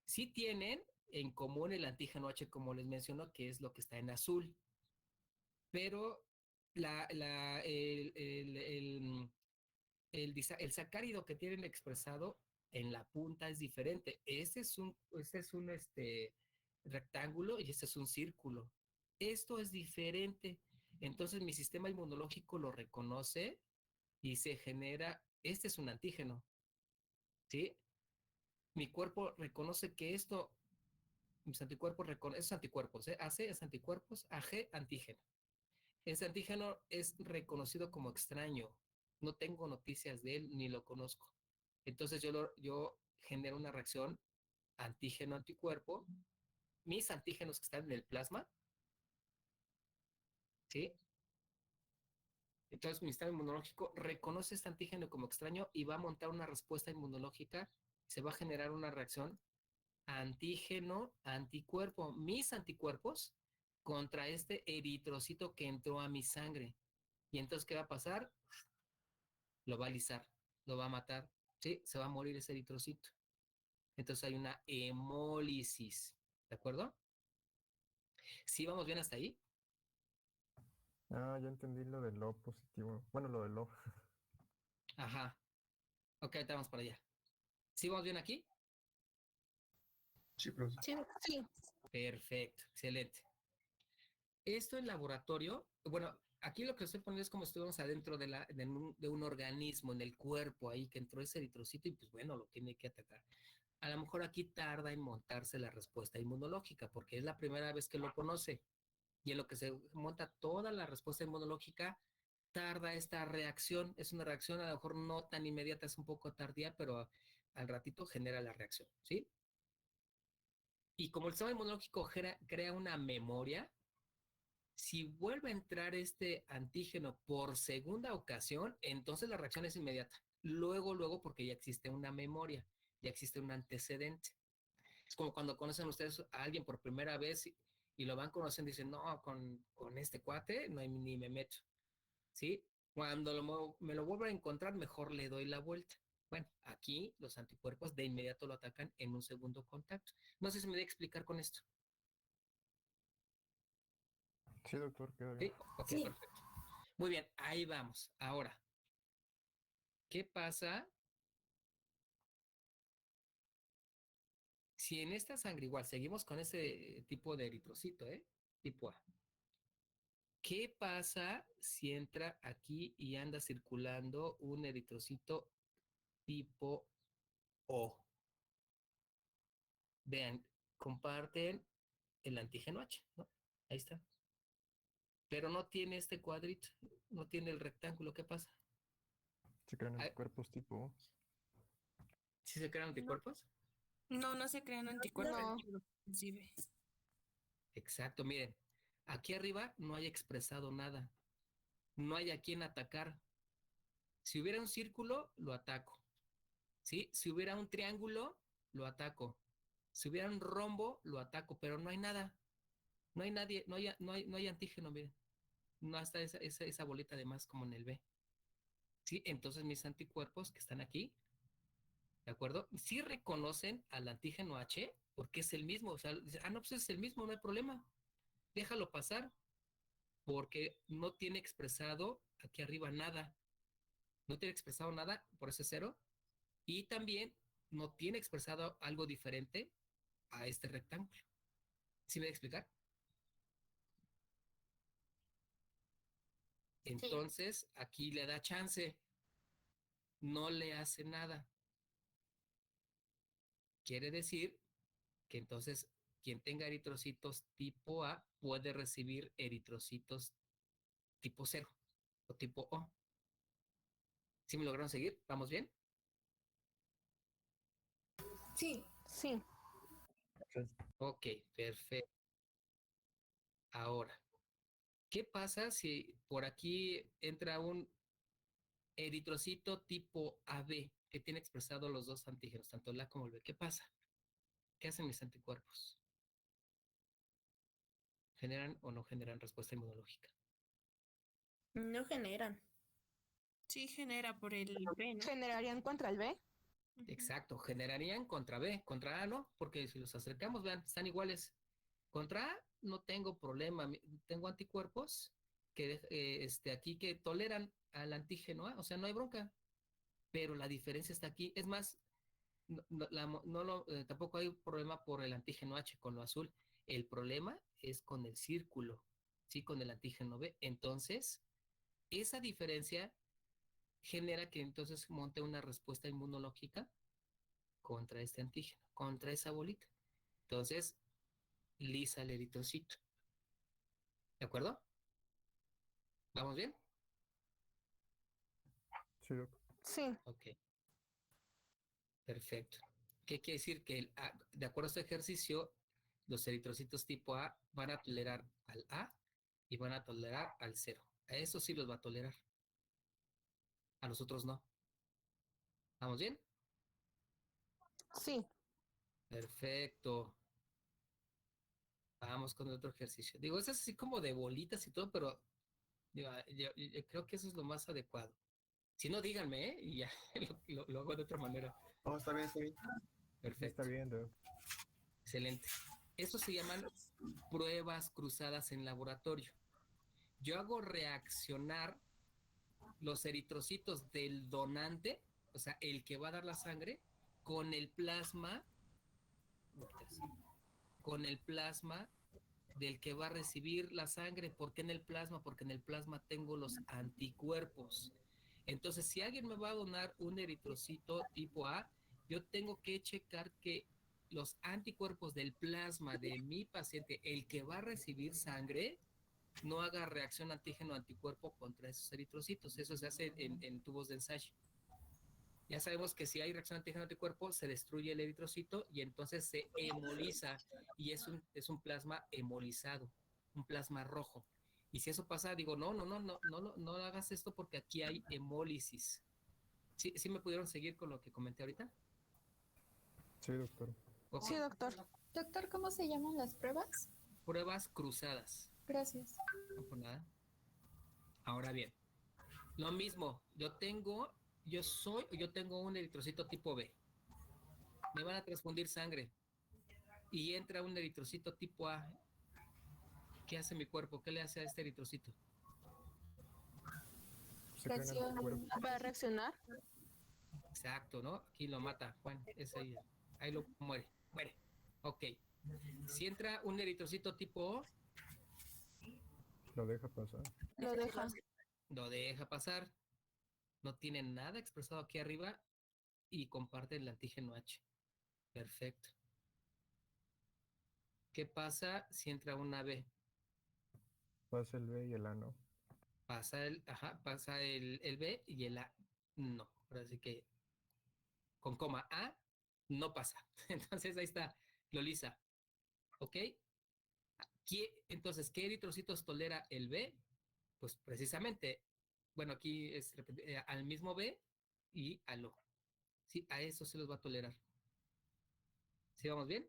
Sí tienen en común el antígeno H, como les menciono, que es lo que está en azul, pero el sacárido que tienen expresado en la punta es diferente. Este es un rectángulo y este es un círculo. Esto es diferente. Entonces mi sistema inmunológico lo reconoce y se genera, este es un antígeno, ¿sí? Mi cuerpo reconoce que mis anticuerpos reconocen, esos anticuerpos, ¿eh? AC es anticuerpos, AG antígeno. Ese antígeno es reconocido como extraño. No tengo noticias de él ni lo conozco. Entonces yo genero una reacción antígeno-anticuerpo. Mis antígenos que están en el plasma, ¿sí? Entonces mi sistema inmunológico reconoce este antígeno como extraño y va a montar una respuesta inmunológica. Se va a generar una reacción antígeno-anticuerpo. Mis anticuerpos contra este eritrocito que entró a mi sangre. Y entonces, ¿qué va a pasar? Lo va a alisar, lo va a matar, ¿sí? Se va a morir ese eritrocito. Entonces hay una hemólisis, ¿de acuerdo? ¿Sí vamos bien hasta ahí? Ah, ya entendí lo del O positivo. Bueno, lo del O. Ajá. Ok, ahorita vamos para allá. ¿Sí vamos bien aquí? Sí, profesor. Sí. Sí. Perfecto, excelente. Esto en laboratorio, bueno, aquí lo que estoy poniendo es como si estuviéramos adentro de un organismo, en el cuerpo ahí, que entró ese eritrocito y pues bueno, lo tiene que atacar. A lo mejor aquí tarda en montarse la respuesta inmunológica, porque es la primera vez que lo conoce. Y en lo que se monta toda la respuesta inmunológica, tarda esta reacción. Es una reacción a lo mejor no tan inmediata, es un poco tardía, pero al ratito genera la reacción, ¿sí? Y como el sistema inmunológico crea una memoria, si vuelve a entrar este antígeno por segunda ocasión, entonces la reacción es inmediata. Luego, porque ya existe una memoria, ya existe un antecedente. Es como cuando conocen ustedes a alguien por primera vez y lo van conociendo y dicen, no, con este cuate no hay, ni me meto, ¿sí? Cuando me lo vuelvo a encontrar, mejor le doy la vuelta. Bueno, aquí los anticuerpos de inmediato lo atacan en un segundo contacto. No sé si me voy a explicar con esto. Sí, doctor, queda bien. ¿Sí? Ok, Sí. perfecto. Muy bien, ahí vamos. Ahora, ¿qué pasa si en esta sangre igual seguimos con ese tipo de eritrocito, tipo A? ¿Qué pasa si entra aquí y anda circulando un eritrocito tipo O? Vean, comparten el antígeno H, ¿no? Ahí está. Pero no tiene este cuadrito, no tiene el rectángulo. ¿Qué pasa? Se crean Ah, anticuerpos tipo O. ¿sí se crean No, anticuerpos? no se crean anticuerpos. No. Inclusive. Exacto, miren. Aquí arriba no hay expresado nada. No hay a quién atacar. Si hubiera un círculo, lo ataco. ¿Sí? Si hubiera un triángulo, lo ataco. Si hubiera un rombo, lo ataco, pero no hay nada. No hay nadie, no hay antígeno, miren. No está esa bolita de más como en el B. ¿Sí? Entonces mis anticuerpos que están aquí ¿De acuerdo? Sí reconocen al antígeno H porque es el mismo. O sea, no, pues es el mismo, no hay problema. Déjalo pasar porque no tiene expresado aquí arriba nada. No tiene expresado nada, por ese cero. Y también no tiene expresado algo diferente a este rectángulo. ¿Sí me voy a explicar? Entonces, aquí le da chance. No le hace nada. Quiere decir que entonces quien tenga eritrocitos tipo A puede recibir eritrocitos tipo cero o tipo O. ¿Sí me lograron seguir? ¿Vamos bien? Sí. Sí. Ok, perfecto. Ahora, ¿qué pasa si por aquí entra un eritrocito tipo AB que tiene expresado los dos antígenos, tanto el A como el B? ¿Qué pasa? ¿Qué hacen mis anticuerpos? ¿Generan o no generan respuesta inmunológica? No generan. Sí genera por el B, ¿no? ¿Generarían contra el B? Exacto, generarían contra B, contra A no, porque si los acercamos, vean, están iguales. Contra A no tengo problema, tengo anticuerpos que aquí que toleran al antígeno A, o sea, no hay bronca, pero la diferencia está aquí. Es más, tampoco hay problema por el antígeno H con lo azul. El problema es con el círculo, sí, con el antígeno B. Entonces, esa diferencia genera que entonces monte una respuesta inmunológica contra este antígeno, contra esa bolita. Entonces, lisa el eritrocito. ¿De acuerdo? ¿Vamos bien? Sí, doc. Sí. Ok, perfecto. ¿Qué quiere decir? Que de acuerdo a este ejercicio, los eritrocitos tipo A van a tolerar al A y van a tolerar al cero. A eso sí los va a tolerar. A los otros no. ¿Vamos bien? Sí. Perfecto. Vamos con otro ejercicio. Digo, es así como de bolitas y todo, pero digo, yo creo que eso es lo más adecuado. Si no, díganme, ¿eh? Y ya lo hago de otra manera. Oh, está bien, está bien. Sí, está Perfecto. bien, doc. Excelente. Estos se llaman pruebas cruzadas en laboratorio. Yo hago reaccionar los eritrocitos del donante, o sea, el que va a dar la sangre, con el plasma, con el plasma del que va a recibir la sangre. ¿Por qué en el plasma? Porque en el plasma tengo los anticuerpos. Entonces, si alguien me va a donar un eritrocito tipo A, yo tengo que checar que los anticuerpos del plasma de mi paciente, el que va a recibir sangre, no haga reacción antígeno-anticuerpo contra esos eritrocitos. Eso se hace en tubos de ensayo. Ya sabemos que si hay reacción antígeno-anticuerpo, se destruye el eritrocito y entonces se hemoliza y es un plasma hemolizado, un plasma rojo. Y si eso pasa, digo, no hagas esto porque aquí hay hemólisis. ¿Sí me pudieron seguir con lo que comenté ahorita? Sí, doctor. Ok. Sí, doctor. Doctor, ¿cómo se llaman las pruebas? Pruebas cruzadas. Gracias. No por nada. Ahora bien, lo mismo, yo tengo un eritrocito tipo B. Me van a transfundir sangre y entra un eritrocito tipo A. ¿Qué hace mi cuerpo? ¿Qué le hace a este eritrocito? Se crean anticuerpos. ¿Va a reaccionar? Exacto, ¿no? Aquí lo mata, Juan. Es ahí lo muere. Muere. Ok. Si entra un eritrocito tipo O, Lo deja pasar. Lo deja. lo deja pasar. No tiene nada expresado aquí arriba y comparte el antígeno H. Perfecto. ¿Qué pasa si entra una B? Pasa el B y el A no. Pasa el B y el A no. Así que con coma A no pasa. Entonces ahí está, lo lisa. ¿Ok? Entonces, ¿qué eritrocitos tolera el B? Pues precisamente, bueno, aquí es al mismo B y al O. Sí, a eso se los va a tolerar. ¿Sí vamos bien?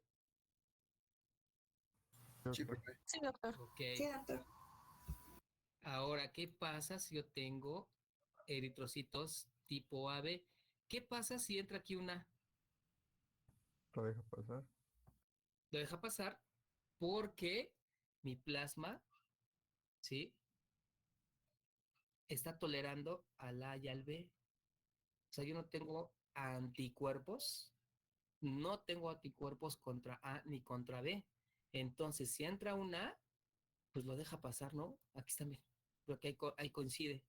Sí, Doctor. profe. Sí, doctor. Ok. Sí, doctor. Ahora, ¿qué pasa si yo tengo eritrocitos tipo AB? ¿Qué pasa si entra aquí una Lo deja pasar. Lo deja pasar porque mi plasma, ¿sí? Está tolerando al A y al B. O sea, yo no tengo anticuerpos, no tengo anticuerpos contra A ni contra B. Entonces, si entra un A, pues lo deja pasar, ¿no? Aquí está, mira, porque ahí coincide.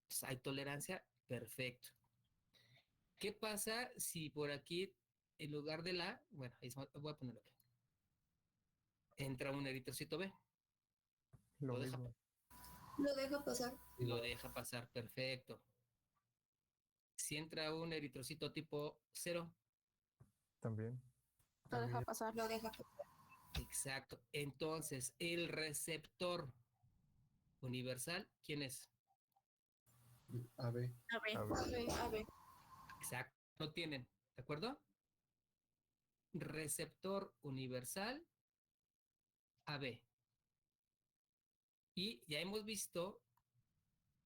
Pues hay tolerancia, perfecto. ¿Qué pasa si por aquí, en lugar de la, bueno, ahí voy a ponerlo aquí, entra un eritrocito B? Lo Lo deja, mismo. Lo deja pasar. lo deja pasar, perfecto. Si entra un eritrocito tipo 0, También. Lo deja pasar. Lo deja pasar. exacto. Entonces, el receptor universal, ¿quién es? AB. A ver, A ver. A ver. Exacto, lo tienen, ¿de acuerdo? Receptor universal AB. Y ya hemos visto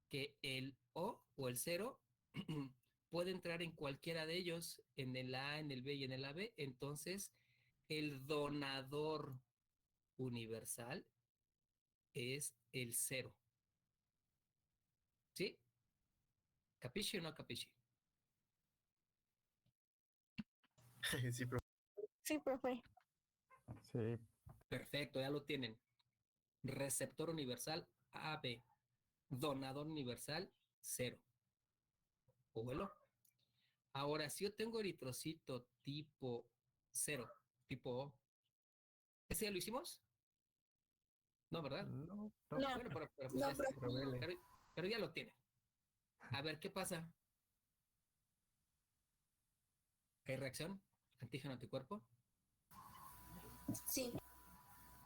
que el O el 0 puede entrar en cualquiera de ellos, en el A, en el B y en el AB. Entonces, el donador universal es el 0. ¿Sí? ¿Capisci o no capisci? Sí, profe. Sí, profe. Sí, Perfecto, ya lo tienen. Receptor universal AB. Donador universal 0. ¿O vuelo? Ahora, si yo tengo eritrocito tipo 0, tipo O, ¿ese ya lo hicimos? No, ¿verdad? no, no, no, Bueno, pero pues No, ya está. revele. Pero ya lo tiene. A ver, ¿qué pasa? ¿Hay reacción? ¿Antígeno anticuerpo? sí.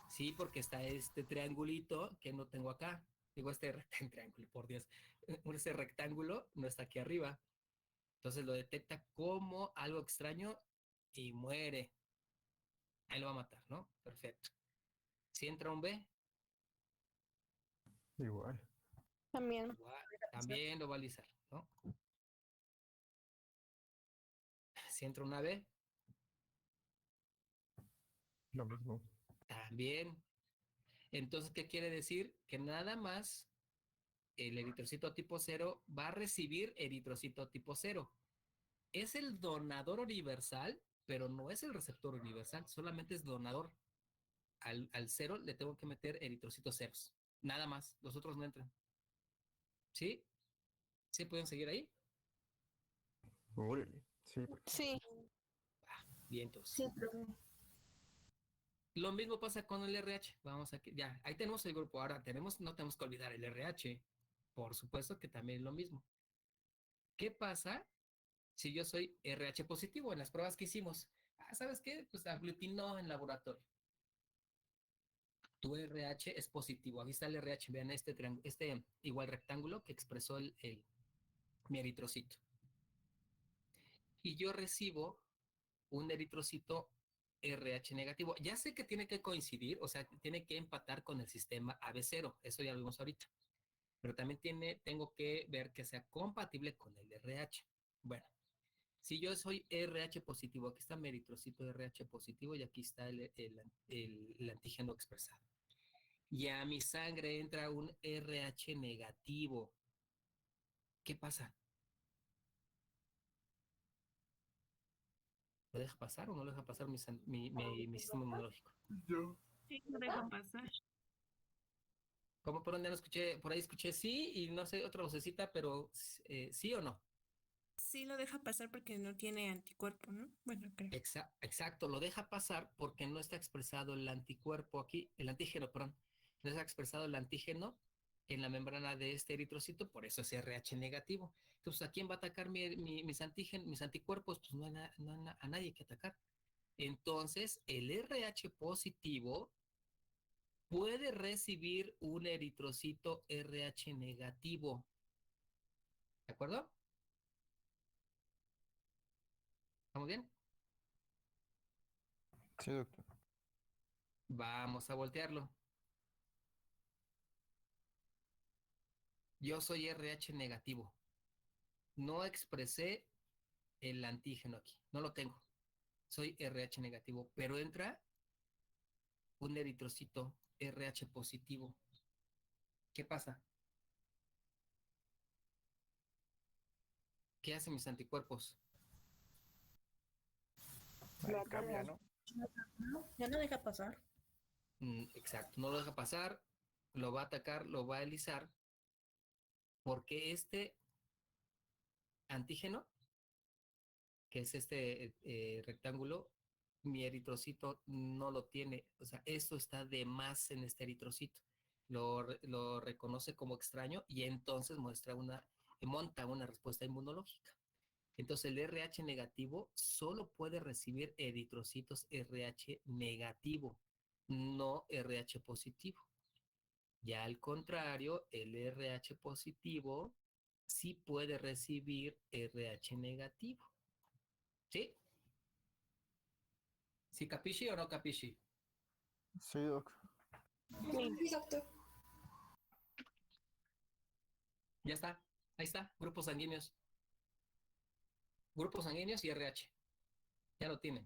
Sí, porque está este triangulito que no tengo acá. Digo, este triángulo, por Dios. Ese rectángulo no está aquí arriba. Entonces lo detecta como algo extraño y muere. Ahí lo va a matar, ¿no? Perfecto. Si entra un B, Igual. También. igual, también lo va a alisar, ¿no? Si entra una B, Lo mismo. también. Entonces, ¿qué quiere decir? Que nada más el eritrocito tipo 0 va a recibir eritrocito tipo 0. Es el donador universal, pero no es el receptor universal, solamente es donador. Al 0 le tengo que meter eritrocitos ceros. Nada más, los otros no entran. ¿Sí? ¿Sí pueden seguir ahí? Órale. Sí, Sí. Vientos. Sí, profe. Lo mismo pasa con el RH. Vamos a que ya, ahí tenemos el grupo. Ahora no tenemos que olvidar el RH. Por supuesto que también es lo mismo. ¿Qué pasa si yo soy RH positivo en las pruebas que hicimos? ¿Sabes qué? Pues aglutinó en laboratorio. Tu RH es positivo. Aquí está el RH. Vean este igual rectángulo que expresó mi eritrocito. Y yo recibo un eritrocito RH negativo. Ya sé que tiene que coincidir, o sea, tiene que empatar con el sistema AB0. Eso ya lo vimos ahorita. Pero también tengo que ver que sea compatible con el RH. Bueno, si yo soy RH positivo, aquí está mi eritrocito RH positivo y aquí está el antígeno expresado. Y a mi sangre entra un RH negativo. ¿Qué pasa? ¿Lo deja pasar o no lo deja pasar mi sistema inmunológico? Yo. sí, lo deja pasar. ¿Cómo por dónde no escuché? Por ahí escuché sí y no sé, otra vocecita, pero sí o no. Sí, lo deja pasar porque no tiene anticuerpo, ¿no? Bueno, creo. Exacto, lo deja pasar porque no está expresado el anticuerpo aquí, el antígeno, perdón. No está expresado el antígeno en la membrana de este eritrocito, por eso es RH negativo. Entonces, ¿a quién va a atacar mis antígenos, mis anticuerpos? Pues no hay a nadie que atacar. Entonces, el RH positivo puede recibir un eritrocito RH negativo. ¿De acuerdo? ¿Estamos bien? sí, doctor. Vamos a voltearlo. Yo soy RH negativo. No expresé el antígeno aquí, no lo tengo. soy RH negativo, pero entra un eritrocito RH positivo. ¿Qué pasa? ¿Qué hacen mis anticuerpos? Ahí cambia, ¿no? Ya no deja pasar. Exacto, no lo deja pasar, lo va a atacar, lo va a alisar, porque este antígeno, que es este rectángulo, mi eritrocito no lo tiene. O sea, esto está de más en este eritrocito. Lo reconoce como extraño y entonces monta una respuesta inmunológica. Entonces el RH negativo solo puede recibir eritrocitos RH negativo, no RH positivo. Ya al contrario, el RH positivo sí puede recibir RH negativo. ¿Sí? ¿Sí capisci o no capisci? Sí, Doc. Sí, doctor. Ya está. Ahí está. Grupos sanguíneos. Grupos sanguíneos y RH. Ya lo tienen.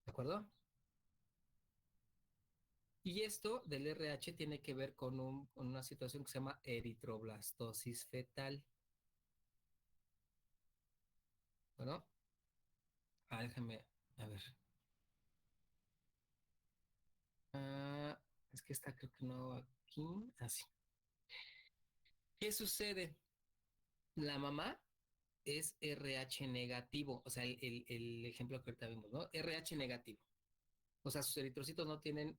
¿De acuerdo? Y esto del RH tiene que ver con una situación que se llama eritroblastosis fetal. Bueno, déjame, a ver. Es que está creo que no aquí. Así. ¿Qué sucede? La mamá es RH negativo, o sea, el ejemplo que ahorita vimos, ¿no? RH negativo. O sea, sus eritrocitos no tienen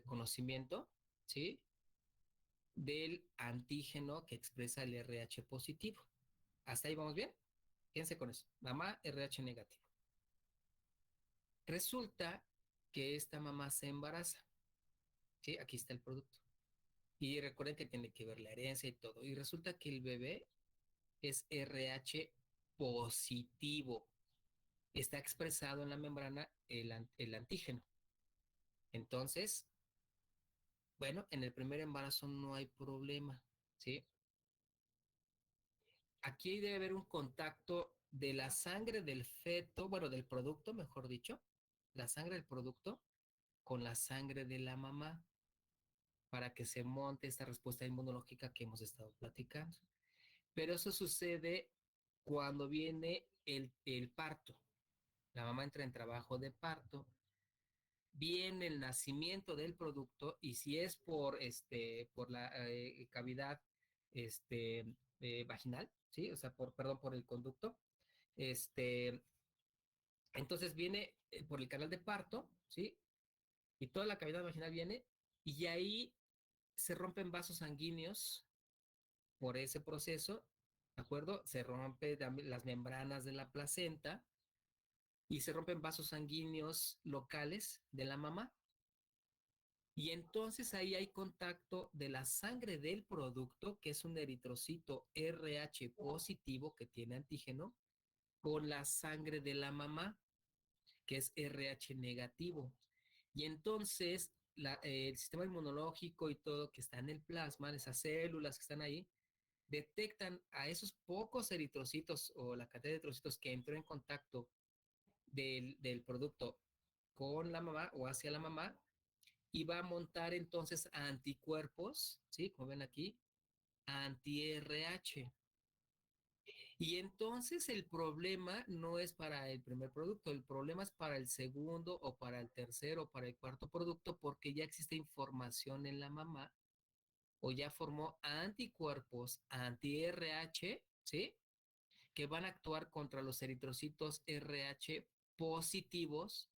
conocimiento, ¿sí? Del antígeno que expresa el RH positivo. ¿Hasta ahí vamos bien? Fíjense con eso. Mamá RH negativo. Resulta que esta mamá se embaraza, ¿sí? Aquí está el producto. Y recuerden que tiene que ver la herencia y todo. Y resulta que el bebé es RH positivo. Está expresado en la membrana el antígeno. Entonces, bueno, en el primer embarazo no hay problema, ¿sí? Aquí debe haber un contacto de la sangre del feto, bueno, del producto, mejor dicho, la sangre del producto con la sangre de la mamá para que se monte esta respuesta inmunológica que hemos estado platicando. Pero eso sucede cuando viene el parto. La mamá entra en trabajo de parto, viene el nacimiento del producto y si es por la cavidad vaginal, ¿sí? O sea, perdón, por el conducto, este, entonces viene por el canal de parto, ¿sí? Y toda la cavidad vaginal viene y ahí se rompen vasos sanguíneos por ese proceso, ¿de acuerdo? Se rompen las membranas de la placenta y se rompen vasos sanguíneos locales de la mamá. Y entonces ahí hay contacto de la sangre del producto, que es un eritrocito RH positivo que tiene antígeno, con la sangre de la mamá, que es RH negativo. Y entonces el sistema inmunológico y todo que está en el plasma, esas células que están ahí, detectan a esos pocos eritrocitos o la cantidad de eritrocitos que entró en contacto del producto con la mamá o hacia la mamá y va a montar entonces anticuerpos, ¿sí? Como ven aquí, anti-RH. Y entonces el problema no es para el primer producto, el problema es para el segundo o para el tercero o para el cuarto producto porque ya existe información en la mamá o ya formó anticuerpos anti-RH, ¿sí? Que van a actuar contra los eritrocitos RH positivos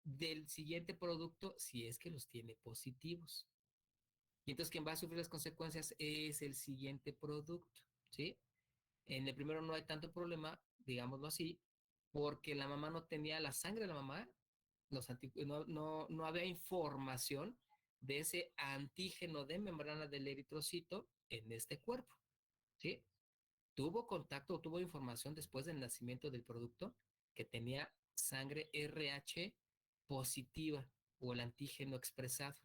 del siguiente producto si es que los tiene positivos. Y entonces quien va a sufrir las consecuencias es el siguiente producto, ¿sí? En el primero no hay tanto problema, digámoslo así, porque la mamá no tenía la sangre de la mamá, no había información de ese antígeno de membrana del eritrocito en este cuerpo, ¿sí? Tuvo contacto, tuvo información después del nacimiento del producto que tenía sangre RH positiva o el antígeno expresado.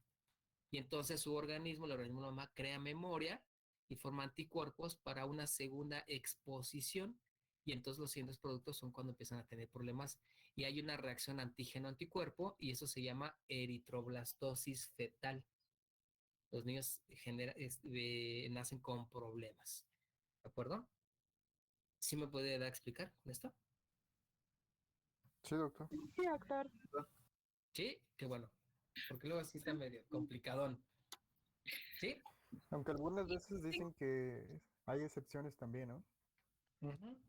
Y entonces su organismo, el organismo de la mamá, crea memoria y forma anticuerpos para una segunda exposición. y entonces los siguientes productos son cuando empiezan a tener problemas y hay una reacción antígeno-anticuerpo y eso se llama eritroblastosis fetal. Los niños nacen con problemas, ¿de acuerdo? ¿Sí me puede dar a explicar con esto? Sí, doctor. Sí, doctor. Sí, qué bueno, porque luego sí está medio complicadón. ¿Sí? Aunque algunas veces dicen que hay excepciones también, ¿no? Ujú.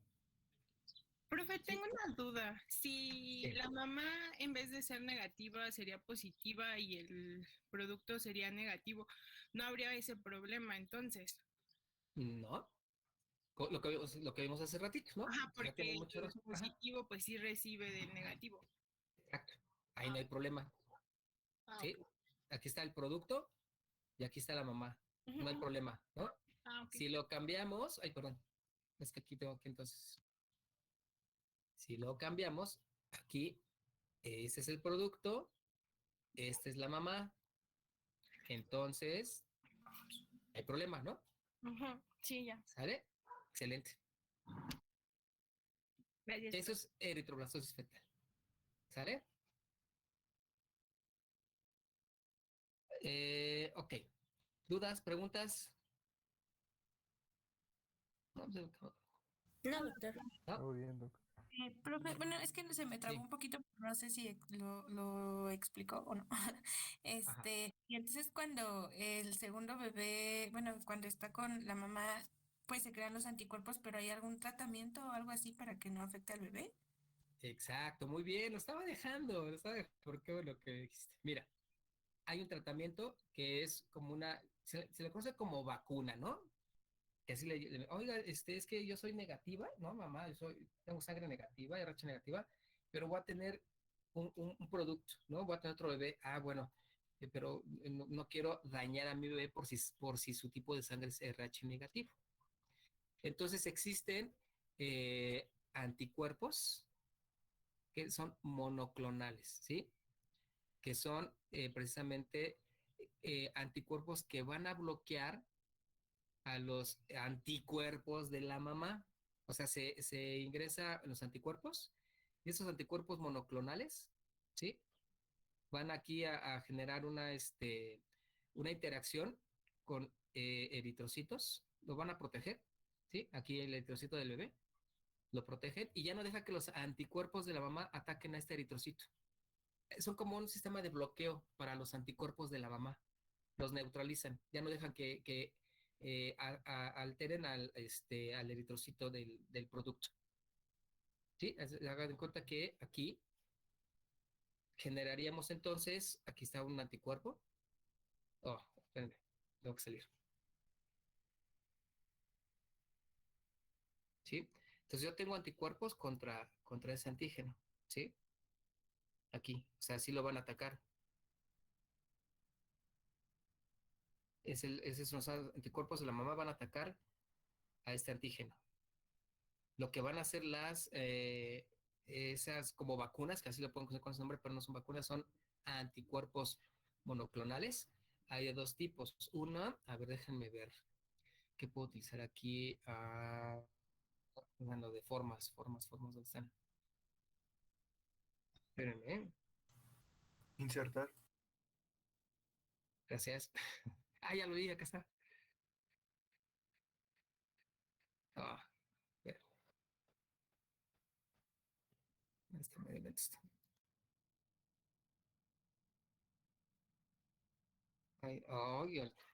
Profe, Sí, tengo una duda. Si sí. la mamá en vez de ser negativa sería positiva y el producto sería negativo, no habría ese problema entonces. No, lo que vimos hace ratito, ¿no? Ajá, O sea, tiene porque mucha el razón. Ajá, positivo pues sí recibe del negativo. exacto. Ahí no hay problema, Ah, ¿sí? ok. Aquí está el producto y aquí está la mamá. Ujú, No hay ujú. problema, ¿no? Ah, ok. Si lo cambiamos, ay, perdón, es que aquí tengo que entonces, si lo cambiamos, aquí, ese es el producto, esta es la mamá, entonces, hay problema, ¿no? Ujú, sí, ya. ¿Sale? Excelente. Gracias, Eso profe. es eritroblastosis fetal. ¿Sale? Ok. ¿Dudas, preguntas? No, pues, No, doctor. ¿no? Muy bien, doctor. Profe, bueno, es que se me trabó Sí. un poquito, no sé si lo explicó o no. Ajá. Y entonces cuando el segundo bebé, bueno, cuando está con la mamá, pues se crean los anticuerpos, pero ¿hay algún tratamiento o algo así para que no afecte al bebé? Exacto, muy bien, lo estaba dejando, porque bueno que dijiste. Mira, hay un tratamiento que es como se le conoce como vacuna, ¿no? Que así oiga, es que yo soy negativa, ¿no, mamá? Tengo sangre negativa, RH negativa, pero voy a tener un producto, ¿no? Voy a tener otro bebé. Ah, bueno, pero no quiero dañar a mi bebé por si su tipo de sangre es RH negativo. Entonces existen anticuerpos que son monoclonales, ¿sí? Que son precisamente anticuerpos que van a bloquear a los anticuerpos de la mamá. O sea, se ingresa los anticuerpos y esos anticuerpos monoclonales, ¿sí? Van aquí a generar una interacción con eritrocitos, lo van a proteger, ¿sí? Aquí el eritrocito del bebé, lo protegen y ya no deja que los anticuerpos de la mamá ataquen a este eritrocito. Son como un sistema de bloqueo para los anticuerpos de la mamá. Los neutralizan, ya no dejan que alteren al eritrocito del producto. ¿Sí? Hagan en cuenta que aquí generaríamos entonces, aquí está un anticuerpo. Oh, espérenme, tengo que salir. ¿Sí? Entonces yo tengo anticuerpos contra ese antígeno. ¿Sí? Aquí, o sea, sí lo van a atacar. Esos son los anticuerpos de la mamá van a atacar a este antígeno. Lo que van a hacer esas como vacunas, que así lo pueden conocer con su nombre, pero no son vacunas, son anticuerpos monoclonales. Hay de dos tipos. Una, a ver, déjenme ver qué puedo utilizar aquí. Bueno, de formas, ¿dónde están? Espérenme, Insertar. gracias. Ya lo vi, acá está. Ah, espera, medio lento está.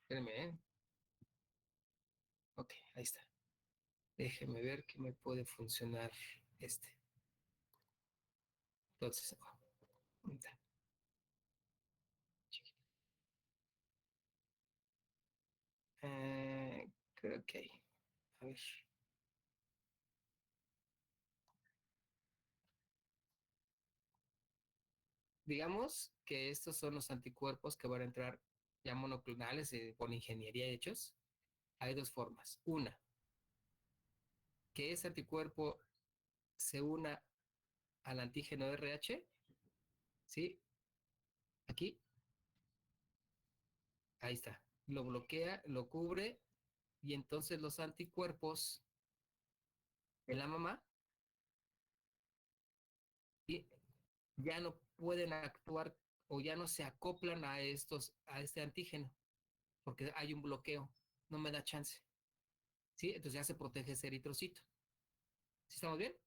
Espérenme. Ok, ahí está. Déjenme ver qué me puede funcionar este. Entonces, ¿dónde está? Creo que hay. A ver. Digamos que estos son los anticuerpos que van a entrar ya monoclonales por ingeniería hechos. Hay dos formas. Una, que ese anticuerpo se una al antígeno RH, ¿sí? Aquí, ahí está. Lo bloquea, lo cubre y entonces los anticuerpos de la mamá y ya no pueden actuar o ya no se acoplan a este antígeno, porque hay un bloqueo, no me da chance. ¿Sí? Entonces ya se protege ese eritrocito. ¿Sí estamos bien?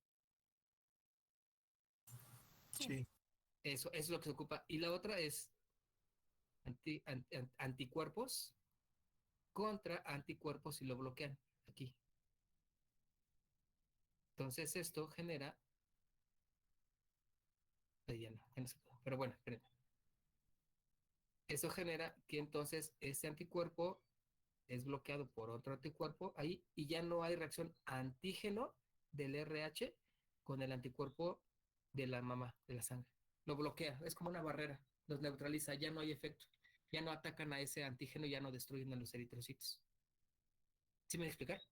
Sí. Eso es lo que se ocupa. Y la otra es anticuerpos contra anticuerpos y lo bloquean aquí. Entonces esto genera, ya no se puede, pero bueno, espérenme. Eso genera que entonces este anticuerpo es bloqueado por otro anticuerpo ahí y ya no hay reacción antígeno del RH con el anticuerpo de la mama, de la sangre. Lo bloquea, es como una barrera, los neutraliza, ya no hay efecto, ya no atacan a ese antígeno, ya no destruyen a los eritrocitos. ¿Sí me voy a explicar?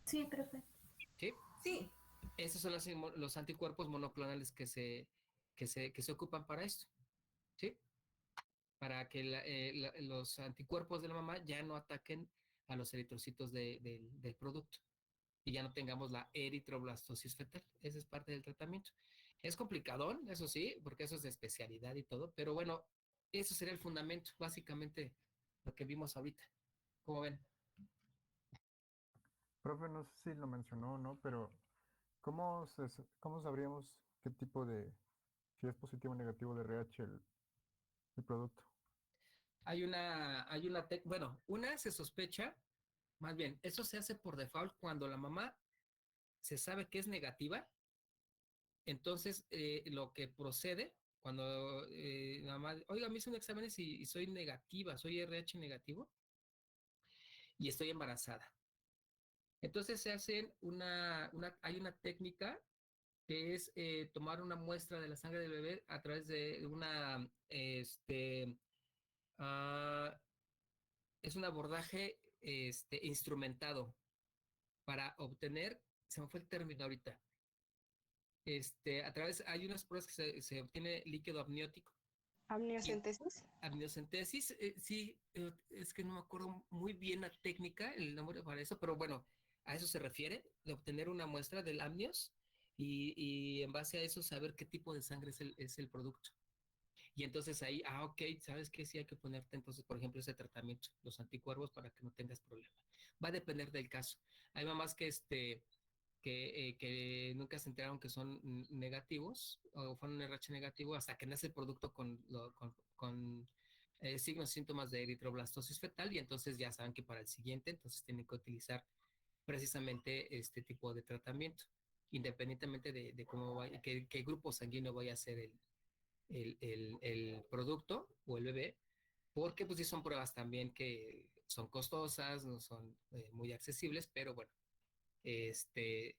Sí, profe. ¿Sí? Sí. Esos son los anticuerpos monoclonales que se ocupan para esto, ¿sí? Para que los anticuerpos de la mamá ya no ataquen a los eritrocitos del producto y ya no tengamos la eritroblastosis fetal. Esa es parte del tratamiento. Es complicadón, eso sí, porque eso es de especialidad y todo, pero bueno, eso sería el fundamento, básicamente lo que vimos ahorita. ¿Cómo ven? Profe, no sé si lo mencionó o no, pero ¿cómo sabríamos qué tipo de, si es positivo o negativo de RH el producto? Bueno, una se sospecha, más bien, eso se hace por default cuando la mamá se sabe que es negativa. Entonces, lo que procede cuando la mamá, oiga, me hice un examen y soy negativa, soy RH negativo y estoy embarazada. Entonces se hacen hay una técnica que es tomar una muestra de la sangre del bebé a través de ah, es un abordaje instrumentado para obtener, se me fue el término ahorita, hay unas pruebas que se obtiene líquido amniótico. Y Amniocentesis. amniocentesis, sí, es que no me acuerdo muy bien la técnica, el nombre para eso, pero bueno, a eso se refiere, de obtener una muestra del amnios y en base a eso saber qué tipo de sangre es el producto. Y entonces ahí, ok, ¿sabes qué? Sí hay que ponerte entonces, por ejemplo, ese tratamiento, los anticuerpos para que no tengas problema. Va a depender del caso. Hay mamás que nunca se enteraron que son negativos o fueron un RH negativo hasta que nace el producto con signos y síntomas de eritroblastosis fetal y entonces ya saben que para el siguiente entonces tienen que utilizar precisamente este tipo de tratamiento, independientemente de cómo vaya, qué grupo sanguíneo vaya a ser el producto o el bebé, porque pues sí son pruebas también que son costosas, no son muy accesibles, pero bueno, este,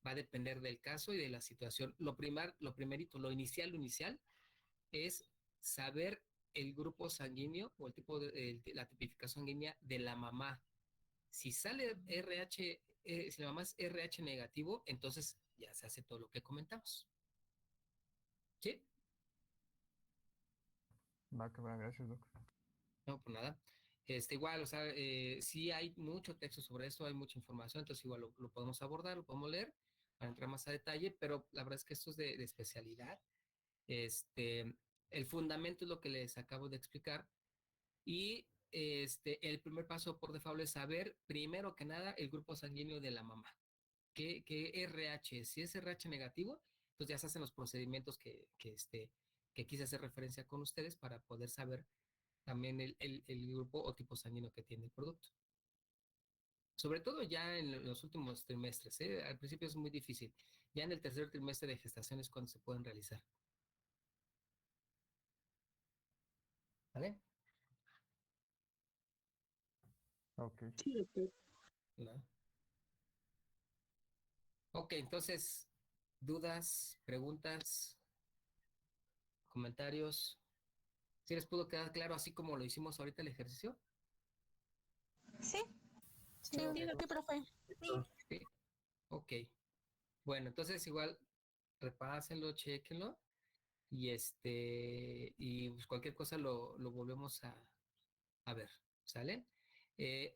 va a depender del caso y de la situación. Lo primerito, lo inicial es saber el grupo sanguíneo o el tipo la tipificación sanguínea de la mamá. Si sale RH, si la mamá es RH negativo, entonces ya se hace todo lo que comentamos. ¿Sí? Va, que va, gracias, doc. No, pues nada. Igual, o sea, sí hay mucho texto sobre esto, hay mucha información, entonces igual lo podemos abordar, lo podemos leer para entrar más a detalle, pero la verdad es que esto es de especialidad. Este, el fundamento es lo que les acabo de explicar y el primer paso por default es saber, primero que nada, el grupo sanguíneo de la mamá. ¿Qué RH? Si es RH negativo, pues ya se hacen los procedimientos que quise hacer referencia con ustedes para poder saber también el grupo o tipo sanguíneo que tiene el producto. Sobre todo ya en los últimos trimestres, ¿eh? Al principio es muy difícil. Ya en el tercer trimestre de gestación es cuando se pueden realizar. ¿Vale? Ok. Sí, doctor. ¿No? Ok, entonces, dudas, preguntas, comentarios. ¿Sí les pudo quedar claro así como lo hicimos ahorita el ejercicio? Sí. Sí, Ok, sí, profe. sí. Ok. Bueno, entonces igual repásenlo, chequenlo y pues cualquier cosa lo volvemos a ver, ¿sale?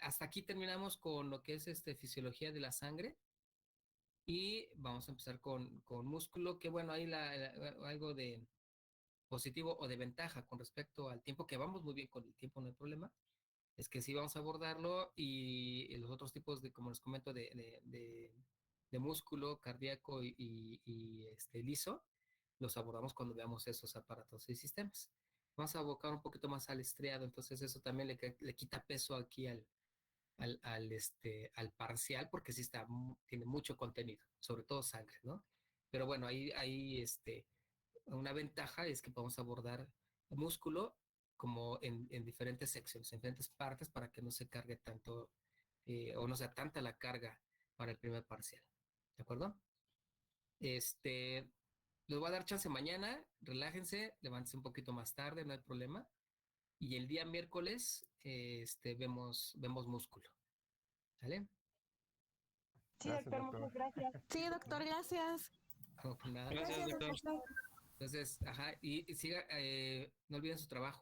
Hasta aquí terminamos con lo que es fisiología de la sangre. Y vamos a empezar con músculo, que bueno, ahí algo de positivo o de ventaja con respecto al tiempo, que vamos muy bien con el tiempo, no hay problema, es que sí vamos a abordarlo y los otros tipos de, como les comento, de músculo cardíaco liso, los abordamos cuando veamos esos aparatos y sistemas. Vamos a abocar un poquito más al estriado, entonces eso también le quita peso aquí al parcial, porque sí tiene mucho contenido, sobre todo sangre, ¿no? Pero bueno, una ventaja es que podemos abordar el músculo como en diferentes secciones, en diferentes partes, para que no se cargue tanto o no sea tanta la carga para el primer parcial. ¿De acuerdo? Les voy a dar chance mañana, relájense, levántense un poquito más tarde, no hay problema. Y el día miércoles vemos músculo. ¿Sale? Sí, Gracias, doctor, doctor. muchas gracias. Sí, doctor, gracias. No, por nada. Gracias, doctor. Entonces, ajá, y siga, no olviden su trabajo.